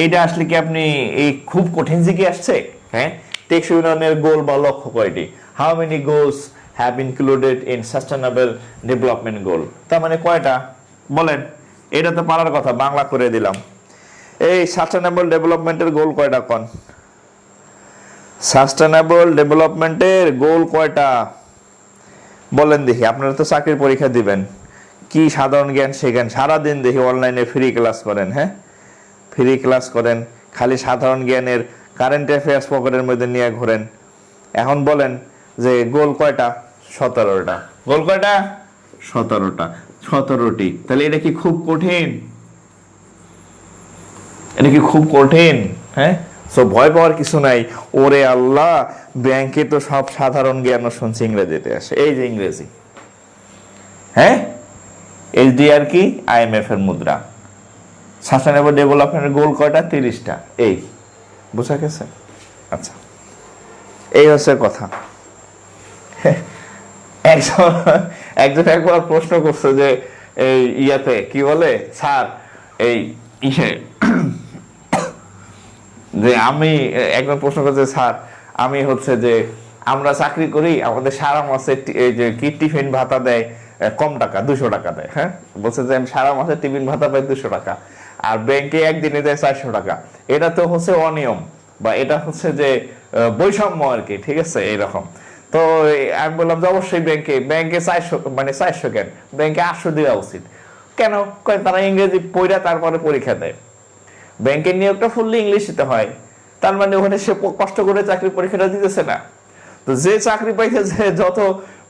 এইটা আসলে কি আপনি এই খুব কঠিন জিকে আসছে, হ্যাঁ টেকসই উন্নয়নের গোল বা লক্ষ্য কয়টি, how many goals have included in sustainable development goal, তার মানে কয়টা বলেন। এটা তো পারার কথা, বাংলা করে দিলাম। এই সাস্টেনেবল ডেভেলপমেন্টের গোল কয়টা কোন, সাস্টেনেবল ডেভেলপমেন্টের গোল কয়টা বলেন দেখি। আপনারা তো চাকরির পরীক্ষা দিবেন, কি সাধারণ জ্ঞান শেখেন সারাদিন, দেখি অনলাইনে ফ্রি ক্লাস করেন, হ্যাঁ ফ্রি ক্লাস করেন, খালি সাধারণ জ্ঞানের কারেন্ট অ্যাফেয়ার্স পকেটের মধ্যে নিয়ে ঘোরেন। এখন বলেন যে গোল কয়টা, 17টা। গোল কয়টা, 17টা, 17টি। তাহলে এটা কি খুব কঠিন, এটা কি খুব কঠিন, হ্যাঁ সো ভয় পাওয়ার কিছু নাই। ওরে আল্লাহ, ব্যাংকে তো সব সাধারণ জ্ঞান শুনছি ইংরেজিতে আসে, এই যে ইংরেজি, হ্যাঁ এইচডিআর কি, আইএমএফ এর মুদ্রা। সাস্টেনেবল ডেভেলপমেন্টের গোল কয়টা, 30টা। এই বুঝা গেছে? আচ্ছা, এই হচ্ছে কথা। একজন একজন একবার প্রশ্ন করছে যে এই ইয়াতে কি বলে স্যার, এই ইসে যে আমি, একজন প্রশ্ন করছে স্যার আমি হচ্ছে যে আমরা চাকরি করি, আমাদের সারা মাসে এই যে কি টিফিন ভাতা দেয় কম টাকা, 200 টাকা দেয়, হ্যাঁ বলছে যে আমি সারা মাসে টিফিন ভাতা পাই 200 টাকা, আর ব্যাংকে একদিনে দেয় 400 টাকা। এটা তো হচ্ছে অনিয়ম, বা এটা হচ্ছে যে বৈষম্য আর কি, ঠিক আছে এইরকম। তো আমি বললাম যে অবশ্যই ব্যাংকে 400, মানে 400 কেন, ব্যাংকে 800 দেওয়া উচিত। কেন, তারা ইংরেজি পড়া তারপরে পরীক্ষা দেয়। ব্যাংকের নিয়োগটা ফুললি ইংলিশে হয়, তার মানে ওখানে সে কষ্ট করে চাকরির পরীক্ষাটা দিতেছে না। তো যে চাকরি পাইতে যে যত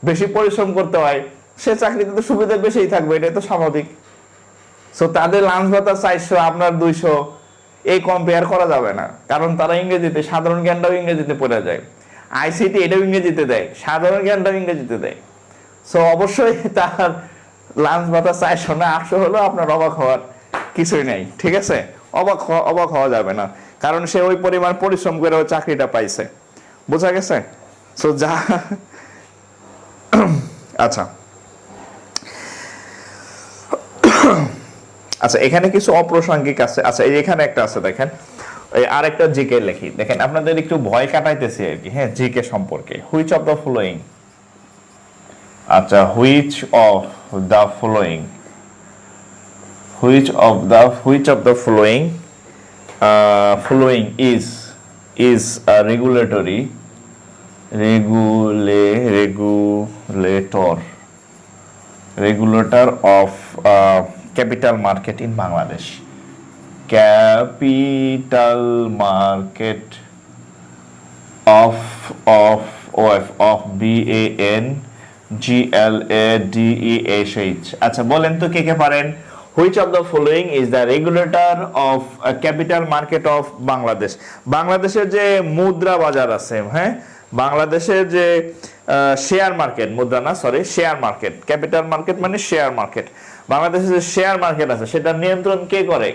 বেশি পরিশ্রম করতে হয়, সে চাকরিতে তো সুবিধা বেশিই থাকবে, এটাই তো স্বাভাবিক। সো তাদের লাঞ্চ ভাতা 400, আপনার 200, এই কম্পেয়ার করা যাবে না, কারণ তারা ইংরেজিতে, সাধারণ জ্ঞানটাও ইংরেজিতে পড়ে যায়, আইসিটি এটাও ইংরেজিতে দেয়, সাধারণ জ্ঞানটাও ইংরেজিতে দেয়। সো অবশ্যই তার লাঞ্চ ভাতা 400 না 800 হলেও আপনার অবাক হওয়ার কিছুই নেই, ঠিক আছে? অবাক হওয়া যাবে না, কারণ সে ওই পরিমাণ পরিশ্রম করে ওই চাকরিটা পাইছে। বোঝা গেছে? সো যা আচ্ছা আচ্ছা, এখানে কিছু অপ্রাসঙ্গিক আছে। আচ্ছা, এই এখানে একটা আছে, দেখেন আরেকটা জিকে লিখি, দেখেন আপনাদের একটু ভয় কাটাইতেছি আর কি, হ্যাঁ জিকে সম্পর্কে। হুইচ অফ দ্য ফলোইং, আচ্ছা which of the following, which of the following is a regulator of capital market in Bangladesh. Capital market of BANGLADESH। আচ্ছা বলেন তো কে কে পারেন। Which of the following is the regulator of capital market of Bangladesh? বাংলাদেশের যে মুদ্রা বাজার আছে, হ্যাঁ বাংলাদেশের যে শেয়ার মার্কেট, মুদ্রা না sorry share market, capital market মানে শেয়ার মার্কেট। বাংলাদেশের যে শেয়ার মার্কেট আছে সেটা নিয়ন্ত্রণ কে করে?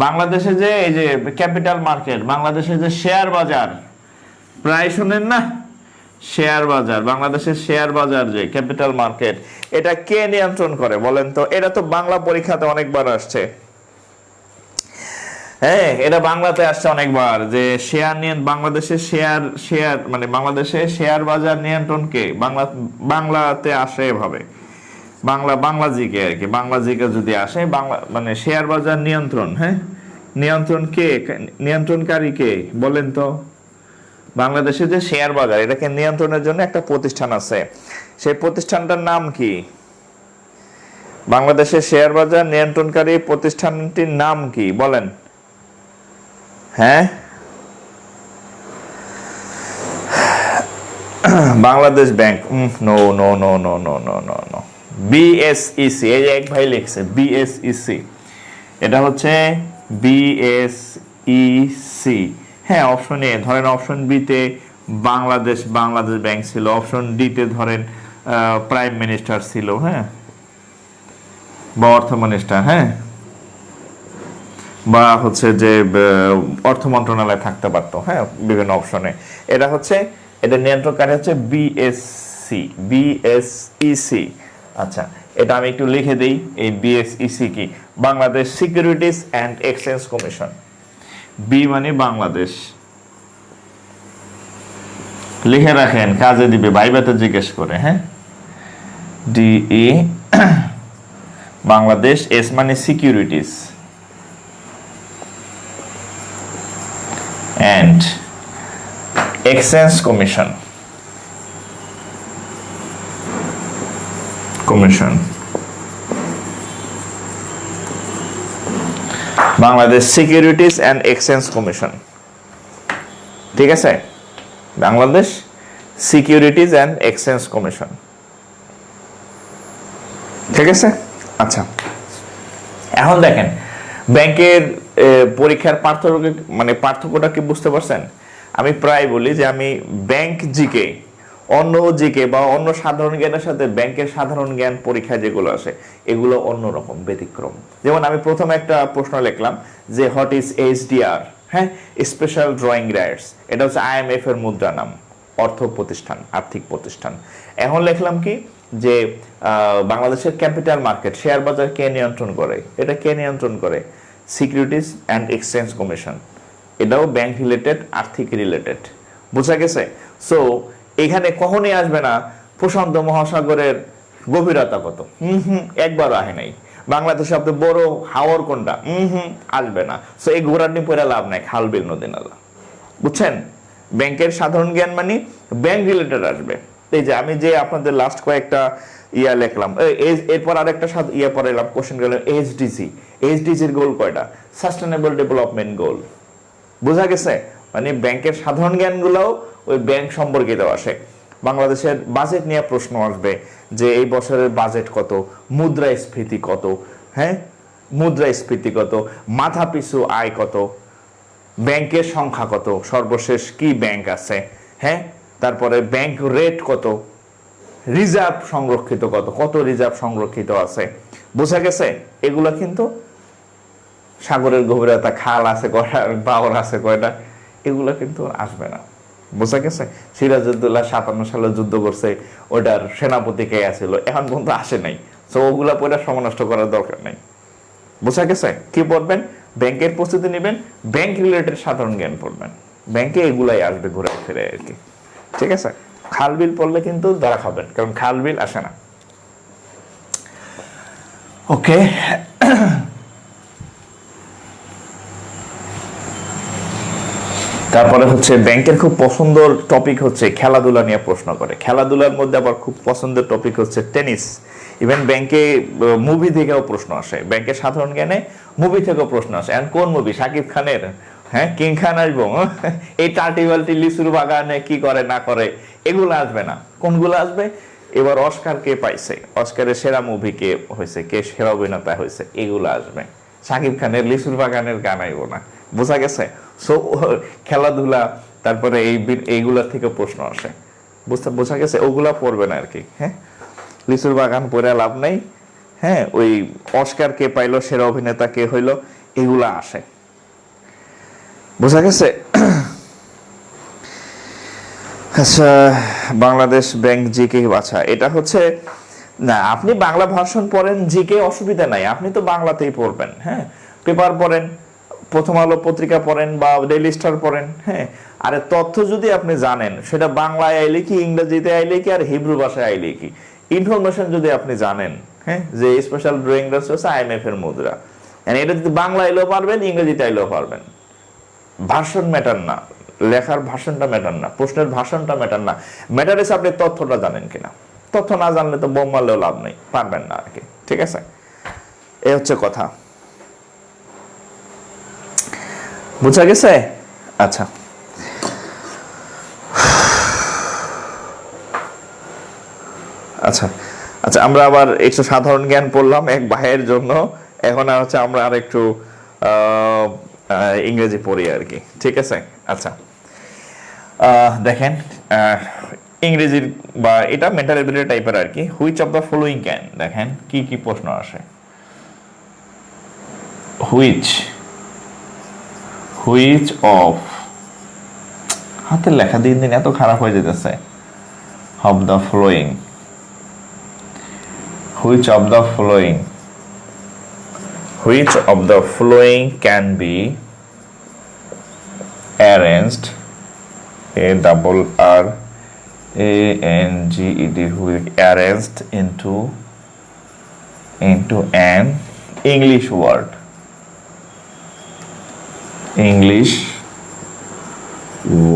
বাংলাদেশে যে এই যে ক্যাপিটাল মার্কেট, বাংলাদেশের যে শেয়ার বাজার, প্রায় শুনেন না শেয়ার বাজার, বাংলাদেশের শেয়ার বাজার যে ক্যাপিটাল মার্কেট, এটা কে নিয়ন্ত্রণ করে বলেন তো? এটা তো বাংলা পরীক্ষাতে অনেকবার আসছে, হ্যাঁ এটা বাংলাতে আসছে অনেকবার, যে শেয়ার বাংলাদেশের শেয়ার মানে বাংলাদেশের শেয়ার বাজার নিয়ন্ত্রণ কে? বাংলাতে আসে এভাবে, বাংলা জিকে আর কি, বাংলা জিকে যদি আসে বাংলা মানে শেয়ার বাজার নিয়ন্ত্রণ, হ্যাঁ নিয়ন্ত্রণ কে, নিয়ন্ত্রণকারী কে বলেন তো? বাংলাদেশের যে শেয়ার বাজার, এটাকে নিয়ন্ত্রণের জন্য একটা প্রতিষ্ঠান আছে, সেই প্রতিষ্ঠানটার নাম কি? বাংলাদেশের শেয়ার বাজার নিয়ন্ত্রণকারী প্রতিষ্ঠানটির নাম কি বলেন? হ্যাঁ Bangladesh bank, no no no no no no no no, BSEC. এই যে এক ভাই লিখছে বিএসইসি, এটা হচ্ছে বিএসইসি। হ্যাঁ অপশন এ ধরেন, অপশন বি তে বাংলাদেশ ব্যাংক ছিল, অপশন ডি তে ধরেন প্রাইম মিনিস্টার ছিল, হ্যাঁ বা অর্থ মিনিস্টার, হ্যাঁ বা হচ্ছে যে অর্থ মন্ত্রণালয় থাকতে পারতো, হ্যাঁ বিভিন্ন অপশনে। এটা নিয়ন্ত্রণকারী হচ্ছে বিএসসি। বিএসইসি। আচ্ছা, এটা আমি একটু লিখে দিই, এই বিএসইসি কি? Bangladesh securities and exchange commission. B মানে বাংলাদেশ, লিখে রাখেন, কাজে দিবে, ভাইবাতে জিজ্ঞেস করে। হ্যাঁ, ডিই বাংলাদেশ, এস মানে securities and exchange commission. Bangladesh securities and exchange commission, ঠিক আছে? Bangladesh securities and exchange commission, ঠিক আছে? আচ্ছা, এখন দেখেন ব্যাংকের পরীক্ষার পার্থক্যটা কি বুঝতে পারছেন? আমি প্রায় বলি যে আমি ব্যাংক জিকে, অন্য জিকে বা অন্য সাধারণ জ্ঞানের সাথে ব্যাংকের সাধারণ জ্ঞান পরীক্ষা যেগুলো আসে এগুলো অন্যরকম, ব্যতিক্রম। যেমন আমি প্রথমে একটা প্রশ্ন লিখলাম যে হোয়াট ইজ এইচডিআর? হ্যাঁ, স্পেশাল ড্রয়িং রাইটস, এটা হচ্ছে আইএমএফ এর মুদ্রা নাম, অর্থ প্রতিষ্ঠান, আর্থিক প্রতিষ্ঠান। এখন লিখলাম কি যে বাংলাদেশের ক্যাপিটাল মার্কেট, শেয়ার বাজার কে নিয়ন্ত্রণ করে? এটা কে নিয়ন্ত্রণ করে? Securities and exchange commission. এটাও ব্যাংক রিলেটেড, আর্থিক রিলেটেড, বোঝা গেছে? সো এখানে কখনই আসবে না প্রশান্ত মহাসাগরের গভীরতা কত, একবারও আসে নাই। বাংলাদেশ সবচেয়ে বড় হাওর কোনটা, আসবে না। সো এই ঘোরাটি পড়ে লাভ নাই, খাল বিল নদী নালা, বুঝছেন? ব্যাংকের সাধারণ জ্ঞান মানে ব্যাংক রিলেটেড আসবে। এই যে আমি যে আপনাদের লাস্ট কয়েকটা লিখলাম, এরপর আরেকটা পরে এলাম কোশ্চেন গেল এইচডিসি। এইচডিসির গোল কয়টা? সাস্টেনেবল ডেভেলপমেন্ট গোল, বোঝা গেছে? মানে ব্যাংকের সাধারণ জ্ঞানগুলোও ওই ব্যাংক সম্পর্কিত আসে। বাংলাদেশের বাজেট নিয়ে প্রশ্ন আসবে যে এই বছরের বাজেট কত, মুদ্রাস্ফীতি কত, হ্যাঁ মুদ্রাস্ফীতি কত, মাথা পিছু আয় কত, ব্যাংকের সংখ্যা কত, সর্বশেষ কি ব্যাংক আছে, হ্যাঁ তারপরে ব্যাংক রেট কত, রিজার্ভ সংরক্ষিত কত, কত রিজার্ভ সংরক্ষিত আছে, বোঝা গেছে? এগুলা কিন্তু সাগরের গভীরতা, খাল আছে কয়টা, বাওর আছে কয়টা, এগুলো কিন্তু আসবে না, বোঝা গেছে? সিরাজউদ্দৌলা 57 সালে যুদ্ধ করছে, ওটার সেনাপতি কে আছিল, এখন পর্যন্ত আসে নাই। তো ওগুলা পড়ে সময় নষ্ট করার দরকার নাই, বোঝা গেছে? কি পড়বেন? ব্যাংকের প্রস্তুতি নেবেন, ব্যাংক রিলেটেড সাধারণ জ্ঞান পড়বেন, ব্যাংকে এগুলাই আসবে ঘুরে ফিরে আর কি, ঠিক আছে? খাল বিল পড়লে কিন্তু ধরা খাবেন, কারণ খাল বিল আসে না। ওকে, তারপরে হচ্ছে ব্যাংকের খুব পছন্দের টপিক হচ্ছে খেলাধুলা নিয়ে প্রশ্ন করে। খেলাধুলার মধ্যে আবার খুব পছন্দের টপিক হচ্ছে টেনিস। ইভেন ব্যাংকে মুভি থেকেও প্রশ্ন আসে, ব্যাংকের সাধারণ জ্ঞানে মুভি থেকেও প্রশ্ন আসে। এন্ড কোন মুভি? শাকিব খানের, হ্যাঁ কিং খান আসবো, এই টার্টি বাল্টি লিচুর বাগানে কি করে না করে, এগুলো আসবে না। কোনগুলো আসবে? এবার অস্কার কে পাইছে, অস্কারের সেরা মুভি কে হয়েছে, কে সেরা অভিনেতা হয়েছে, এগুলো আসবে। শাকিব খানের লিচুর বাগানের গান আইব না, বোঝা গেছে? সো খেলাধুলা, তারপরে এইগুলা থেকে প্রশ্ন আসে, বোঝা গেছে? ওগুলা পড়বে না আর কি। হ্যাঁ, লিচুর বাগান পড়ে লাভ নাই, হ্যাঁ ওই অস্কার কে পাইলো, সেরা অভিনেতা কে হইলো, এগুলা আসে, বোঝা গেছে? আচ্ছা, বাংলাদেশ ব্যাংক জিকে। আচ্ছা, এটা হচ্ছে না, আপনি বাংলা ভার্সন পড়েন, জিকে অসুবিধা নাই, আপনি তো বাংলাতেই পড়বেন। হ্যাঁ, পেপার পড়েন, প্রথম আলো পত্রিকা পড়েন বা ডেইলি স্টার পড়েন। হ্যাঁ, আরে তথ্য যদি আপনি জানেন, সেটা বাংলায় আইলে কি, ইংরেজিতে আইলে কি, আর হিব্রু ভাষায় আইলে কি, ইনফরমেশন যদি আপনি জানেন, হ্যাঁ যে স্পেশাল ড্রয়িং রাইটস হচ্ছে আইএমএফ এর মুদ্রা, এটা যদি বাংলা আইলেও পারবেন, ইংরেজিতে আইলেও পারবেন। ভার্সন ম্যাটার না, লেখার ভাষণটা ম্যাটার না, প্রশ্নের ভাষণটা ম্যাটার না, ম্যাটার হচ্ছে আপনি তথ্যটা জানেন কিনা। তথ্য না জানলে তো বোম মারলেও লাভ নেই, পারবেন না আর কি, ঠিক আছে? এ হচ্ছে কথা, বুঝা গেছে? আচ্ছা, আচ্ছা আচ্ছা আমরা আবার একটু সাধারণ জ্ঞান পড়লাম এক ভাইয়ের জন্য, এখন আর হচ্ছে আমরা আর একটু ইংরেজি পড়ি আর কি, ঠিক আছে? আচ্ছা, দেখেন ইংরেজির বা এটা মেন্টাল এবিলিটি টাইপের আর কি। Which of the following can, দেখেন কি কি প্রশ্ন আসে। হুইচ অফ, হাতের লেখা দিন দিন এত খারাপ হয়ে যেতেছে। of the following, which of the following, which of the following can be arranged, a double R A N G E D, arranged into an English word, English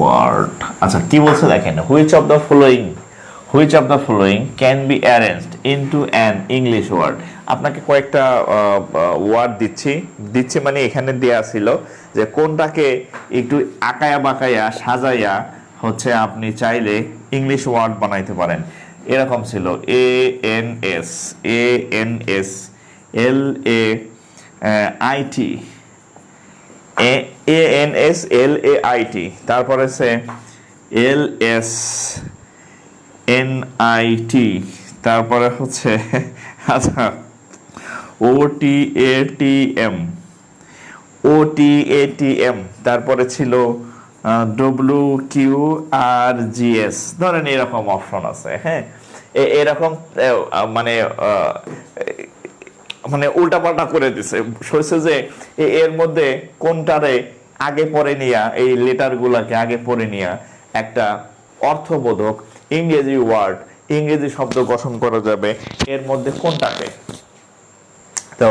word। আচ্ছা কি বলছে দেখেন, which of the following can be arranged into an English word। আপনাকে কয়েকটা ওয়ার্ড দিচ্ছি মানে এখানে দেয়া ছিল যে কোনটাকে একটু আকায়া বাকায়া সাজাইয়া হচ্ছে আপনি চাইলে ইংলিশ ওয়ার্ড বানাইতে পারেন। এরকম ছিল ANS LAIT, তারপরে সে LSNIT, তারপরে হচ্ছে আচ্ছা OTATM, তারপরে ছিল WQRGS, ধরেন এরকম অপশন আছে। হ্যাঁ, এরকম মানে মানে উল্টাপাল্টা করে দিছে, সইছে যে এর মধ্যে কোনটারে আগে পরে নিয়া, এই লেটার গুলাকে আগে পরে নিয়া একটা অর্থবোধক ইংরেজি ওয়ার্ড, ইংরেজি শব্দ গঠন করা যাবে, এর মধ্যে কোনটাকে, তো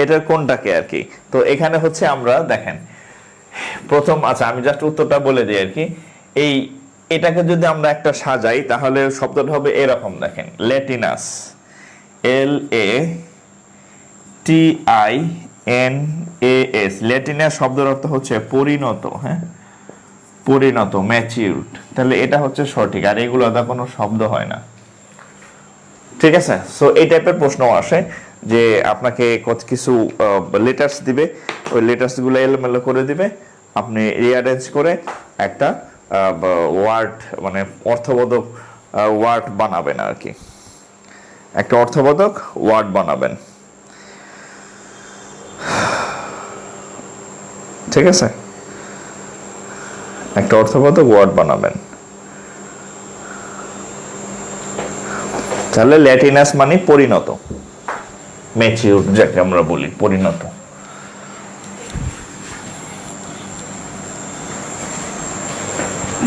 এটার কোনটাকে আর কি। তো এখানে হচ্ছে আমরা দেখেন প্রথম, আচ্ছা আমি জাস্ট উত্তরটা বলে দিই আর কি। এটাকে যদি আমরা একটা সাজাই তাহলে শব্দটা হবে এরকম, দেখেন ল্যাটিনাস, LATINAS, ল্যাটিনাস শব্দের অর্থ হচ্ছে পরিণত। হ্যাঁ, পরিণত, ম্যাচিউরড, তাহলে এটা হচ্ছে সঠিক, আর এগুলো আলাদা কোনো শব্দ হয় না। ঠিক আছে, সো এই টাইপের প্রশ্ন আসে যে আপনাকে কিছু লেটার্স দিবে, ওই লেটার্স গুলো এলোমেলো করে দিবে, আপনি রিঅ্যারেঞ্জ করে একটা ওয়ার্ড মানে অর্থবোধক ওয়ার্ড বানাবেন আর কি, একটা অর্থবোধক ওয়ার্ড বানাবেন। ঠিক আছে, একটা অর্থবোধক ওয়ার্ড বানাবেন। তাহলে ল্যাটিনাস মানে পরিণত, ম্যাচিউরড যাকে আমরা বলি, পরিণত।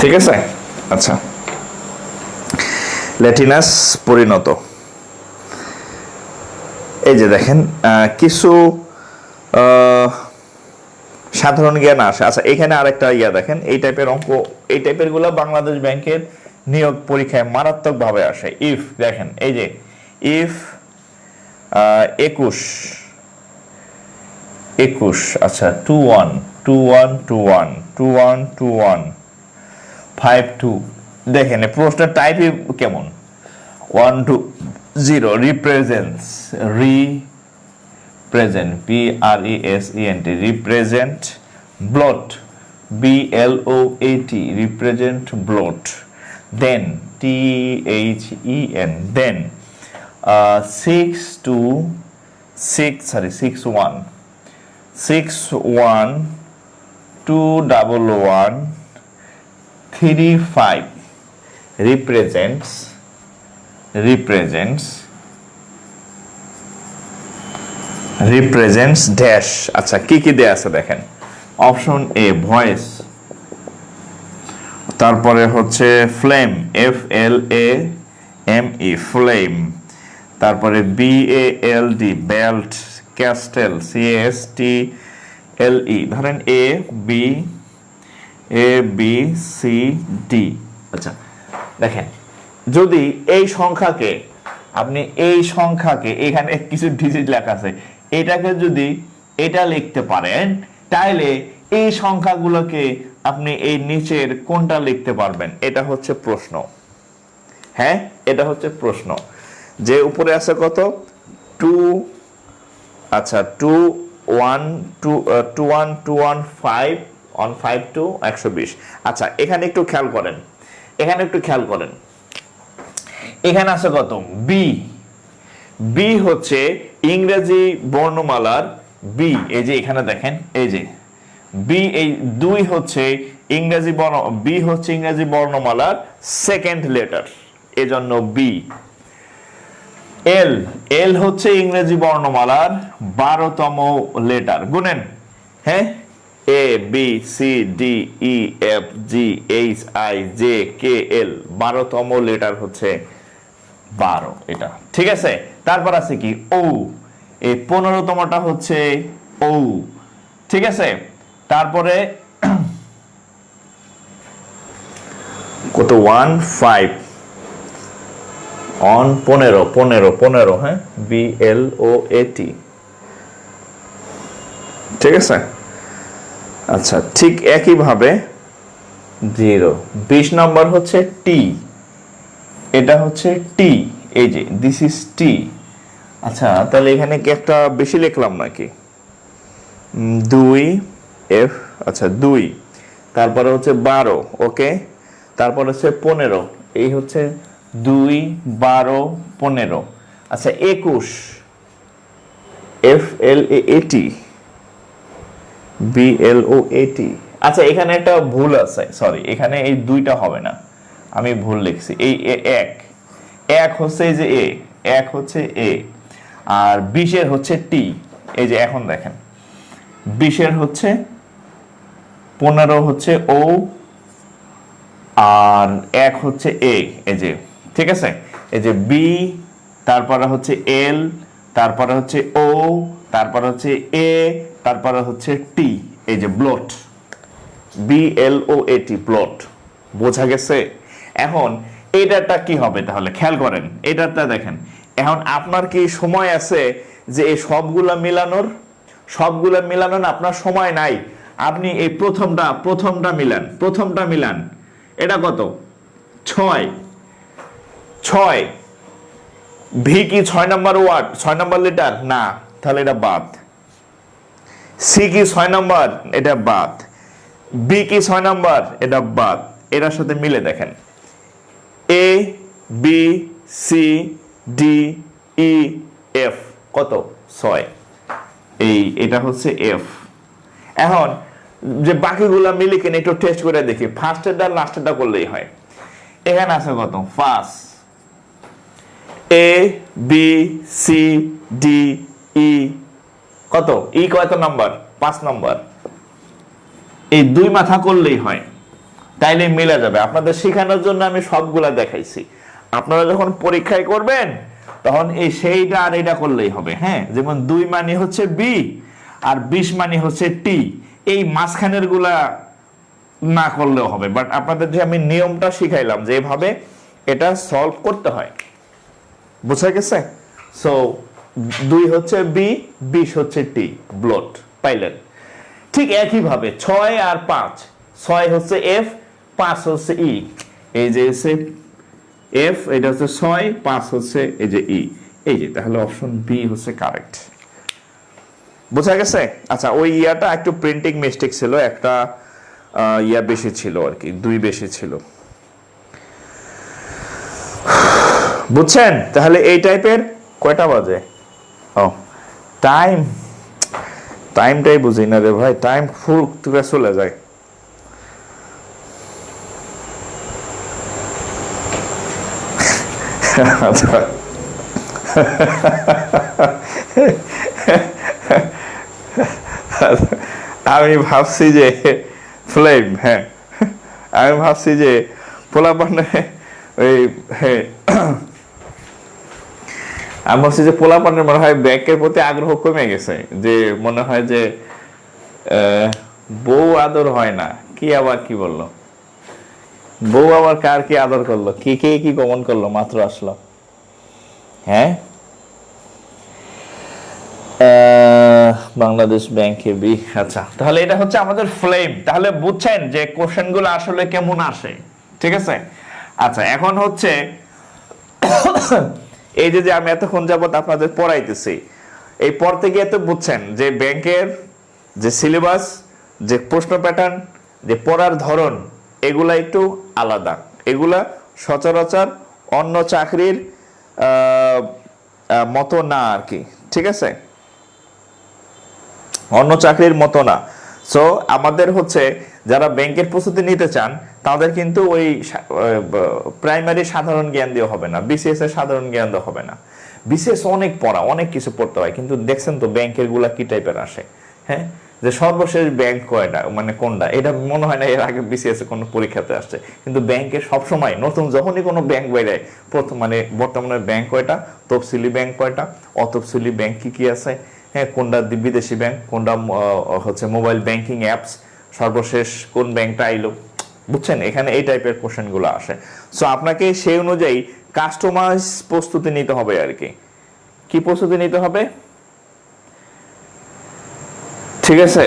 ঠিক আছে, আচ্ছা ল্যাটিনাস পরিণত। এই যে দেখেন কিছু সাধারণ জ্ঞান আসে। আচ্ছা এখানে আরেকটা দেখেন, এই টাইপের অঙ্ক, এই টাইপের গুলো বাংলাদেশ ব্যাংকের নিয়োগ পরীক্ষায় মারাত্মক ভাবে আসে। ইফ দেখেন, এই যে ইফ 21, আচ্ছা 21 52, দেখেন প্রশ্নের টাইপই কেমন, 1 2 0 represents, PRESENT, represent, bloat, BLOAT, represent bloat, then THEN, then 61 211 35 represents dash. আচ্ছা কি কি দেয়া আছে দেখেন, অপশন এ ভয়েস, তারপরে হচ্ছে ফ্লেম, FLAME, ফ্লেম, তারপরে BALD, বেল্ট, ক্যাস্টেল, CASTLE, ধরেন ABCD। আচ্ছা দেখেন, যদি এই সংখ্যাকে আপনি এখানে কিছু ডিজিট লেখা আছে, এটাকে যদি এটা লিখতে পারেন তাহলে এই সংখ্যাগুলোকে আপনি এই নিচের কোনটা লিখতে পারবেন, এটা হচ্ছে প্রশ্ন। হ্যাঁ, এটা হচ্ছে প্রশ্ন। যে উপরে আছে কত 2, আচ্ছা 21215 120। আচ্ছা এখানে একটু খেয়াল করেন, এখানে আছে কত বি হচ্ছে ইংরেজি বর্ণমালার বি, এই যে এখানে দেখেন, এই যে বি, এই 2 হচ্ছে ইংরেজি বি হচ্ছে ইংরেজি বর্ণমালার সেকেন্ড লেটার, এজন্য বি। এল, এল হচ্ছে ইংরেজি বর্ণমালার 12তম লেটার, গুনেন। হ্যাঁ, A B C D E F G H I J K L, 12তম লেটার হচ্ছে 12, এটা ঠিক আছে। তারপর আছে কি ও, এই 15তমটা হচ্ছে ও, ঠিক আছে। তারপরে কত 1 5 অন 15, হ্যাঁ, বি এল ও এ টি, ঠিক আছে। আচ্ছা, ঠিক একইভাবে 0, 20 নম্বর হচ্ছে টি, এটা হচ্ছে টি, এই যে দিস ইজ টি। আচ্ছা, তাহলে এখানে কি একটা বেশি লিখলাম নাকি? 2 এফ, আচ্ছা 2, তারপরে হচ্ছে 12, ওকে, তারপর হচ্ছে 15, এই হচ্ছে 2 12 15, আচ্ছা 21, এফ এল এ টি, বি এল ও এ টি। আচ্ছা, এখানে একটা ভুল আছে, সরি, এখানে এই 2টা হবে না, আমি ভুল লিখছি। এই এক, এক হচ্ছে এই যে এ, এক হচ্ছে এ, আর 20 হচ্ছে টি, এই যে এখন দেখেন 20 হচ্ছে 15 হচ্ছে ও, আর এক হচ্ছে এ, এই যে, ঠিক আছে। এই যে বি, তারপরে হচ্ছে এল, তারপরে হচ্ছে ও, তারপরে হচ্ছে এ, তারপরে হচ্ছে টি, এই যে ব্লট, বি এল ও এ টি, ব্লট, বোঝা গেছে? এখন এইটারটা কি হবে তাহলে খেয়াল করেন, এটারটা দেখেন। এখন আপনার কি সময় আছে যে এই সবগুলা মিলানোর? সবগুলা মিলানোর আপনার সময় নাই। আপনি এই প্রথমটা মিলান, এটা কত? 6, 6, ভি কি 6 নম্বর ওয়ার্ড, 6 নম্বর লেটার? না, তাহলে এটা বাদ। সি কি 6 নম্বর? এটা বাদ। বি কি 6 নম্বর? এটা বাদ। এটার সাথে মিলে দেখেন, A B C D E F, কত? 6, এটা হচ্ছে এফ। এখন যে বাকিগুলা মিলে কিনে একটু টেস্ট করে দেখি, ফার্স্টেরটা লাস্টেরটা করলেই হয়। এখানে আছে কত? 5, এ বি সি ডি ই, কত? ই কত নম্বর? 5 নম্বর। এই 2 মাথা করলেই হয়, তাইলে মিলে যাবে। আপনাদের শেখানোর জন্য আমি সবগুলা দেখাইছি। আপনারা যখন পরীক্ষায় করবেন তখন এই সেইটা আর এটা করলেই হবে। হ্যাঁ, যেমন 2 মানে হচ্ছে বি আর 20 মানে হচ্ছে টি, এই মাঝখানের গুলা না করলেও হবে। বাট আপনাদের যে আমি নিয়মটা শিখাইলাম যে এভাবে এটা সলভ করতে হয়, বুঝা গেছে? সো 2 হচ্ছে বি, 20 হচ্ছে টি, ব্লট, পাইলেন? ঠিক একইভাবে 6 আর 5, 6 হচ্ছে এফ, 5 হচ্ছে ই, এই যে এফ, এটা হচ্ছে 6, 5 হচ্ছে এই যে ই, এই যে, তাহলে অপশন বি হচ্ছে কারেক্ট। বোঝা গেছে? আচ্ছা, ওই ইয়াটা একটু প্রিন্টিং মিস্টেক ছিল, একটা ইয়া বেশি ছিল আর কি, 2 বেশি ছিল, বুঝছেন? তাহলে এই টাইপের কয়টা বাজে? ও, টাইমটাই বুঝি না রে ভাই, টাইম ফুল তুলে চলে যায়। আচ্ছা, আমি ভাবছি যে ফ্লেম, হ্যাঁ, আমি ভাবছি যে পোলাপানে ওই, আমি ভাবছি যে পোলাপানের মনে হয় ব্যাংকের প্রতি আগ্রহ কমে গেছে, যে মনে হয় যে বউ আদর হয় না, কি আবার কি বললো, বউ আবার কার কি আদর করলো, কে কে কি গমন করলো, মাত্র আসলো। হ্যাঁ, বাংলাদেশ ব্যাংকে বি। আচ্ছা, তাহলে এটা হচ্ছে আমাদের ফ্লেম। তাহলে বুঝছেন যে কোশ্চেন গুলো আসলে কেমন আসে, ঠিক আছে? আচ্ছা, এখন হচ্ছে এই যে আমি এতক্ষণ যাবত আপনাদের পড়াইতেছি, এই পড়তে গিয়ে তো বুঝছেন যে ব্যাংকের যে সিলেবাস, যে প্রশ্ন প্যাটার্ন, যে পড়ার ধরন, এগুলা একটু আলাদা। এগুলা সচরাচর অন্য চাকরির মতো না আর কি, ঠিক আছে? অন্য চাকরির মতো না। সো আমাদের হচ্ছে যারা ব্যাংকের প্রস্তুতি নিতে চান তাদের কিন্তু ওই প্রাইমারি সাধারণ জ্ঞান দিয়ে হবে না, বিসিএস এর সাধারণ জ্ঞান দিয়ে হবে না। বিসিএস অনেক পড়া, অনেক কিছু পড়তে হয়, কিন্তু দেখছেন তো ব্যাংকের গুলা কি টাইপের আসে, হ্যাঁ, যে সর্বশেষ ব্যাংক কয়টা, মানে কোনটা, এটা মনে হয় না এর আগে বিসিএস এ কোনো পরীক্ষাতে আসছে। কিন্তু ব্যাংকের সবসময় নতুন যখনই কোনো ব্যাংক বেরোয়, প্রথম মানে বর্তমানে ব্যাংক কয়টা, তফসিলি ব্যাংক কয়টা, অতফসিলি ব্যাংক কি কি আছে, হ্যাঁ, কোনটা বিদেশি ব্যাংক, কোনটা হচ্ছে মোবাইল ব্যাংকিং অ্যাপস, সর্বশেষ কোন ব্যাংকটা আইলো, বুঝছেন, এখানে এই টাইপের কোশ্চেন গুলো আসে। সো আপনাকে সেই অনুযায়ী কাস্টমাইজ প্রস্তুতি নিতে হবে আর কি। কি প্রস্তুতি নিতে হবে, ঠিক আছে?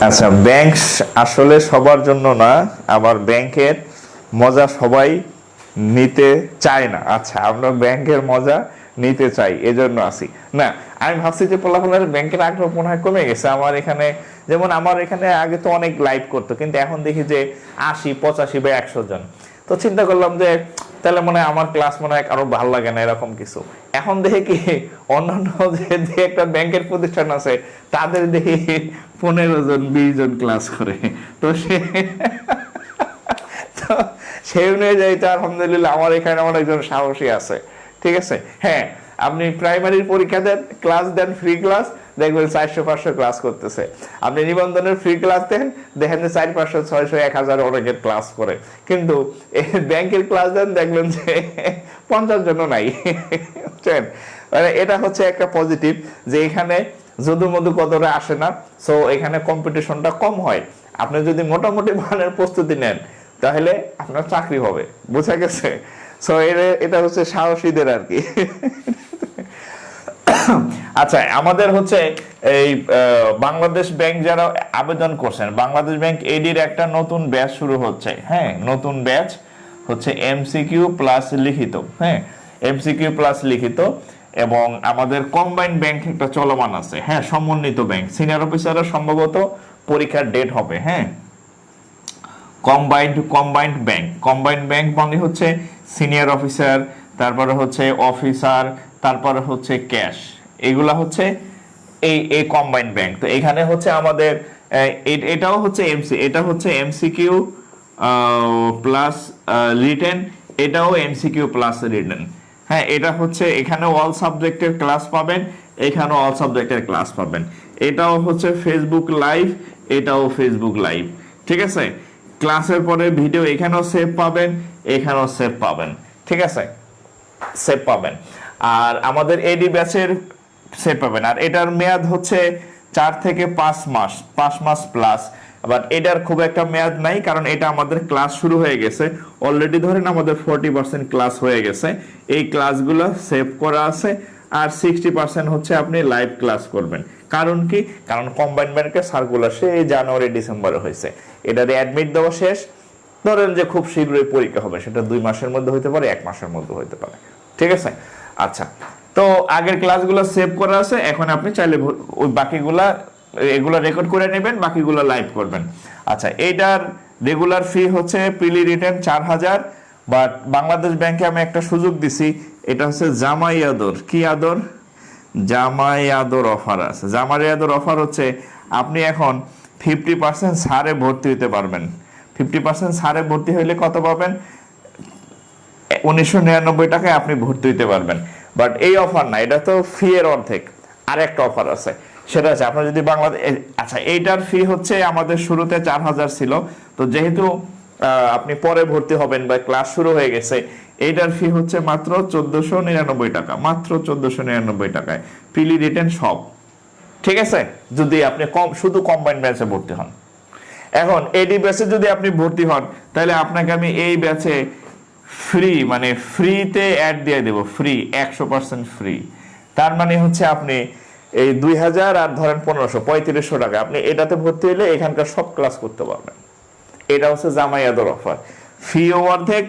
আচ্ছা, ব্যাংক আসলে সবার জন্য না, আবার ব্যাংকের মজা সবাই নিতে চায় না। আচ্ছা, আমরা ব্যাংকের মজা নিতে চাই, এজন্য আসি না। আমি ভাবছি যে পোলাপোলার ব্যাংকের আগ্রহ মনে হয় কমে গেছে আমার এখানে। যেমন আমার এখানে আগে তো অনেক লাইভ করতো, কিন্তু এখন দেখি যে 80, 85 বা 100 জন। তো চিন্তা করলাম যে তাহলে মনে হয় আমার ক্লাস মনে হয় কারো ভালো লাগে না, এরকম কিছু। এখন দেখি কি অন্যান্য যে একটা ব্যাংকের প্রতিষ্ঠান আছে তাদের দেখি 15 জন 20 জন ক্লাস করে। তো সেই অনুযায়ী তো আলহামদুলিল্লাহ আমার এখানে আমার একজন সাহসী আছে, ঠিক আছে। হ্যাঁ, আপনি প্রাইমারির পরীক্ষা দেন, ক্লাস দেন, ফ্রি ক্লাস, দেখবেন 400-500 ক্লাস করতেছে। আপনি নিবন্ধনের ফ্রি ক্লাস দেন, দেখেন যে 400-500-600-1000 অনেকের ক্লাস করে। কিন্তু ব্যাংকের ক্লাস দেন, দেখবেন যে 50 জনও নাই, বুঝছেন। মানে এটা হচ্ছে একটা পজিটিভ, যে এখানে যদু মধু কতটা আসে না। সো এখানে কম্পিটিশনটা কম হয়। আপনি যদি মোটামুটি মানের প্রস্তুতি নেন তাহলে আপনার চাকরি হবে, বোঝা গেছে। সো এটা হচ্ছে সাহসীদের আর কি। আচ্ছা, আমাদের হচ্ছে এই বাংলাদেশ ব্যাংক যারা আবেদন করছেন, বাংলাদেশ ব্যাংক এডির একটা নতুন ব্যাচ শুরু হচ্ছে। হ্যাঁ, নতুন ব্যাচ হচ্ছে এমসিকিউ প্লাস লিখিত। হ্যাঁ, এমসিকিউ প্লাস লিখিত। এবং আমাদের কম্বাইন্ড ব্যাংক একটা চলমান আছে। হ্যাঁ, সমন্বিত ব্যাংক, সিনিয়র অফিসাররা সম্ভবত পরীক্ষার ডেট হবে। হ্যাঁ, কম্বাইন্ড ব্যাংক মানে হচ্ছে সিনিয়র অফিসার, তারপরে হচ্ছে অফিসার, তারপরে হচ্ছে ক্যাশ, এগুলা হচ্ছে এই কম্বাইন্ড ব্যাংক। তো এখানে হচ্ছে আমাদের এটাও হচ্ছে এটা হচ্ছে এমসিকিউ প্লাস রিটেন, এটাও এমসিকিউ প্লাস রিটেন। হ্যাঁ, এটা হচ্ছে এখানে অল সাবজেক্টের ক্লাস পাবেন, এখানেও অল সাবজেক্টের ক্লাস পাবেন। এটাও হচ্ছে ফেসবুক লাইভ, এটাও ফেসবুক লাইভ, ঠিক আছে। ক্লাসের পরে ভিডিও এখানেও সেভ পাবেন, এখানেও সেভ পাবেন, ঠিক আছে, সেভ পাবেন। আর আমাদের এডি ব্যাচের সেভ পাবেন। আর এটার মেয়াদ হচ্ছে 4 থেকে 5 মাস, 5 মাস প্লাস। বাট এটার খুব একটা মেয়াদ নাই, কারণ এটা আমাদের ক্লাস শুরু হয়ে গেছে অলরেডি। ধরেন আমাদের 40% ক্লাস হয়ে গেছে, এই ক্লাসগুলো সেভ করা আছে। আর 60% হচ্ছে আপনি লাইভ ক্লাস করবেন। কারণ কি, কারণ কম্বাইন্ড ব্যাংকের সার্কুলার সেই জানুয়ারি ডিসেম্বরে হয়েছে, এটার অ্যাডমিট দেওয়া শেষ। ধরেন যে খুব শীঘ্রই পরীক্ষা হবে, সেটা 2 মাসের মধ্যে হতে পারে, 1 মাসের মধ্যে হতে পারে, ঠিক আছে। আচ্ছা, তো আগের ক্লাসগুলো সেভ করা আছে, এখন আপনি চাইলে ওই বাকিগুলা এগুলো রেকর্ড করে নেবেন, বাকিগুলো লাইভ করবেন। আচ্ছা, এইটার রেগুলার ফি হচ্ছে প্রিলি রিটার্ন 4000। বাট বাংলাদেশ ব্যাংকে আমি একটা সুযোগ দিছি, এটা হচ্ছে জামাই আদর। কি আদর? জামাই আদর অফার আছে। জামাই আদর অফার হচ্ছে আপনি এখন 50% ছাড়ে ভর্তি হতে পারবেন। 50% ছাড়ে ভর্তি হইলে কত পাবেন? 1999 টাকায় আপনি ভর্তি হতে পারবেন। বাট এই অফার না, এটা তো ফি এর অর্ধেক। আর একটা অফার আছে, সেটা আছে আপনার যদি বাংলাদেশ, আচ্ছা, এইটার ফি হচ্ছে আমাদের শুরুতে 4000 ছিল। তো যেহেতু আপনি পরে ভর্তি হবেন বা ক্লাস শুরু হয়ে গেছে, এইটার ফি হচ্ছে মাত্র 1499 টাকা, মাত্র 1499 টাকায় প্রিলি রিটেন সব, ঠিক আছে। যদি আপনি শুধু কম্বাইন্ড ব্যাচে ভর্তি হন। এখন এডি ব্যাচে যদি আপনি ভর্তি হন, তাহলে আপনাকে আমি এই ব্যাচে ফ্রি, মানে ফ্রিতে অ্যাড দিয়ে দেব, ফ্রি, 100% ফ্রি। তার মানে হচ্ছে আপনি এই 2000 আর ধরেন 1500, 3500 টাকা আপনি এটাতে ভর্তি হলে এখানকার সব ক্লাস করতে পারবেন। এটা হচ্ছে জামাই আদর অফার। ফিও অর্ধেক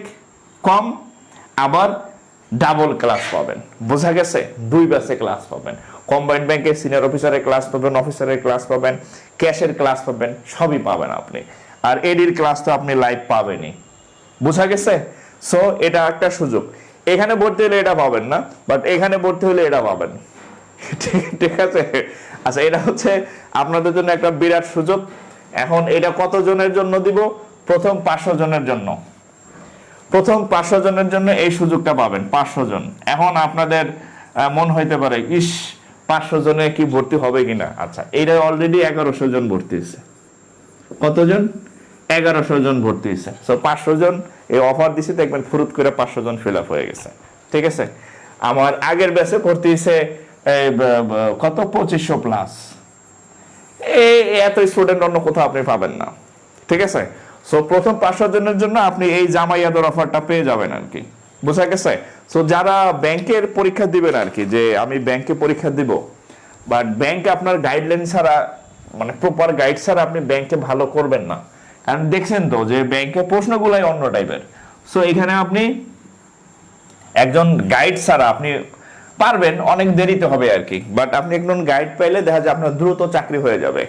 কম, আবার ডাবল ক্লাস পাবেন, বোঝা গেছে। 2 ব্যাচে ক্লাস পাবেন, কম্বাইন্ড ব্যাংকে সিনিয়র অফিসারের ক্লাস পাবেন, অফিসারের ক্লাস পাবেন, ক্যাশের ক্লাস পাবেন, সবই পাবেন আপনি। আর এডির ক্লাস তো আপনি লাইভ পাবেনই, বোঝা গেছে। সো এটা একটা সুযোগ। এখানে ভর্তি হলে এটা পাবেন না, বাট এখানে ভর্তি হলে এটা পাবেন, ঠিক আছে। আচ্ছা, এটা হচ্ছে আপনাদের জন্য একটা বিরাট সুযোগ। এখন এটা কতজনের জন্য দিব? প্রথম 500 জনের জন্য। প্রথম 500 জনের জন্য এই সুযোগটা পাবেন, 500 জন। এখন আপনাদের মন হইতে পারে, ইস 500 জনে কি ভর্তি হবে কিনা। আচ্ছা, এইটা অলরেডি 1100 জন ভর্তি হয়েছে। কতজন? 1100 জন ভর্তি হয়েছে। সো 500 জন এই অফার দিছে, দেখবেন ফুরুত করে 500 জন ফিল আপ হয়ে গেছে। ঠিক আছে। আমার আগের ব্যাচে ভর্তি হয়েছে কত 2500 প্লাস। এই এত স্টুডেন্ট অন্য কোথাও আপনি পাবেন না। ঠিক আছে। সো প্রথম 500 জনের জন্য আপনি এই জামাইয়াদের অফারটা পেয়ে যাবেন আর কি। বুঝা গেছে? সো যারা ব্যাংকের পরীক্ষা দিবেন আর কি, যে আমি ব্যাংকে পরীক্ষা দিব, বাট ব্যাংকে আপনার গাইডলাইন ছাড়া, মানে প্রপার গাইড ছাড়া আপনি ব্যাংকে ভালো করবেন না। কারণ দেখছেন তো যে ব্যাংকের প্রশ্নগুলাই অন্য টাইপের। সো এখানে আপনি একজন গাইড ছাড়া আপনি পারবেন, অনেক দেরিতে হবে আর কি, বাট আপনি একজন গাইড পাইলে দেখা যায় আপনার দ্রুত চাকরি হয়ে যাবে।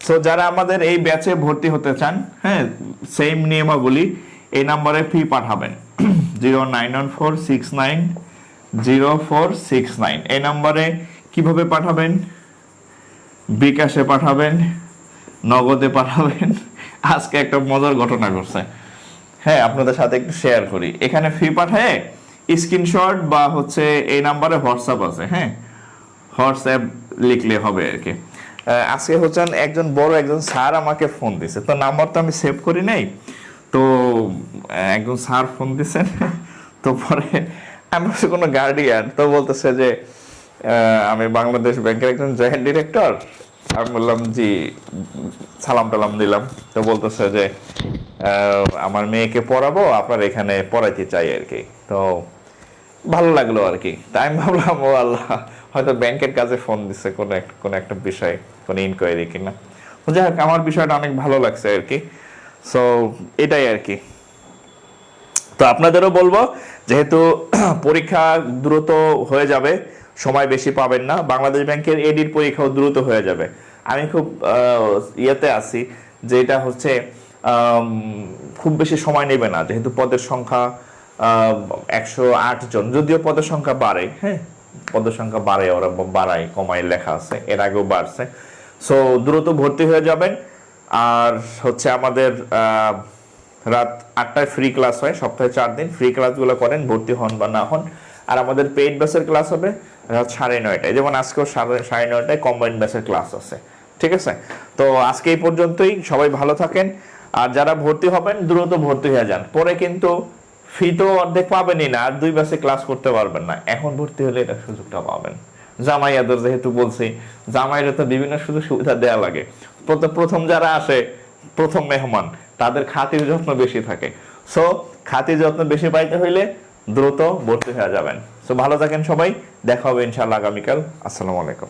সো যারা আমাদের এই ব্যাচে ভর্তি হতে চান, হ্যাঁ, সেম নিয়মাবলী, এই নাম্বারে ফি পাঠাবেন 09146900469। এই নাম্বারে কিভাবে পাঠাবেন? বিকাশে পাঠাবেন, নগদে পাঠাবেন। আজকে একটা মজার ঘটনা ঘটছে, হ্যাঁ, আপনাদের সাথে একটু শেয়ার করি। এখানে ফি পাঠায় স্ক্রিনশট বা হচ্ছে এই নাম্বারে হোয়াটসঅ্যাপ আছে, হ্যাঁ, হোয়াটসঅ্যাপ লিখলে হবে আর কি। আজকে হচ্ছেন একজন স্যার আমাকে ফোন দিছে, তো নাম্বার তো আমি সেভ করি নাই। তো একজন স্যার ফোন দিছেন, তো পরে আমি হচ্ছে কোনো গার্ডিয়ান, তো বলতেছে যে আমি বাংলাদেশ ব্যাংকের একজন জয়েন্ট ডিরেক্টর। আমি বললাম জি, সালাম টালাম দিলাম। তো বলতেছে যে আমার মেয়েকে পড়াবো, আপনার এখানে পড়াইতে চাই আর কি। তো ভালো লাগলো আর কি। তাই আমি ভাবলাম, ও আল্লাহ, হয়তো ব্যাংকের কাজে ফোন দিচ্ছে কোনো একটা বিষয়, কোনো ইনকোয়ারি কিনা। যাই হোক, আমার বিষয়টা অনেক ভালো লাগছে আর কি। সো এটাই আর কি। তো আপনাদেরও বলবো, যেহেতু পরীক্ষা দ্রুত হয়ে যাবে, সময় বেশি পাবেন না, বাংলাদেশ ব্যাংকের এডির পরীক্ষাও দ্রুত হয়ে যাবে। আমি খুব ইয়েতে আছি যে এটা হচ্ছে খুব বেশি সময় নেবে না, যেহেতু পদের সংখ্যা 108 জন, যদিও পদের সংখ্যা বাড়ে, হ্যাঁ, পদের সংখ্যা বাড়ে, ওরা বাড়ায় কমায় লেখা আছে, এর আগেও বাড়ছে। সো দ্রুত ভর্তি হয়ে যাবেন। আর হচ্ছে আমাদের রাত 8টায় ফ্রি ক্লাস হয়, সপ্তাহে 4 দিন ফ্রি ক্লাসগুলো করেন, ভর্তি হন বা না হন। আর আমাদের পেইড ব্যাচের ক্লাস হবে রাত 9:30টায়, যেমন আজকেও 9:30টায় কম্বাইন্ড ব্যাচের ক্লাস আছে। ঠিক আছে। তো আজকে এই পর্যন্তই, সবাই ভালো থাকেন। আর যারা ভর্তি হবেন দ্রুত ভর্তি হয়ে যান, পরে কিন্তু ফি তো অর্ধেক পাবেনই না, আর 2 ব্যাচে ক্লাস করতে পারবেন না। এখন ভর্তি হলে এটা সুযোগটা পাবেন। জামাইয়াদের যেহেতু বলছি, জামাইরা তো বিভিন্ন সুযোগ সুবিধা দেওয়া লাগে। প্রথম যারা আসে, প্রথম মেহমান, তাদের খাতির যত্ন বেশি থাকে। সো খাতির যত্ন বেশি পাইতে হইলে দ্রুত ভর্তি হয়ে যাবেন। সো ভালো থাকেন সবাই, দেখা হবে ইনশাআল্লাহ আগামীকাল। আসসালামু আলাইকুম।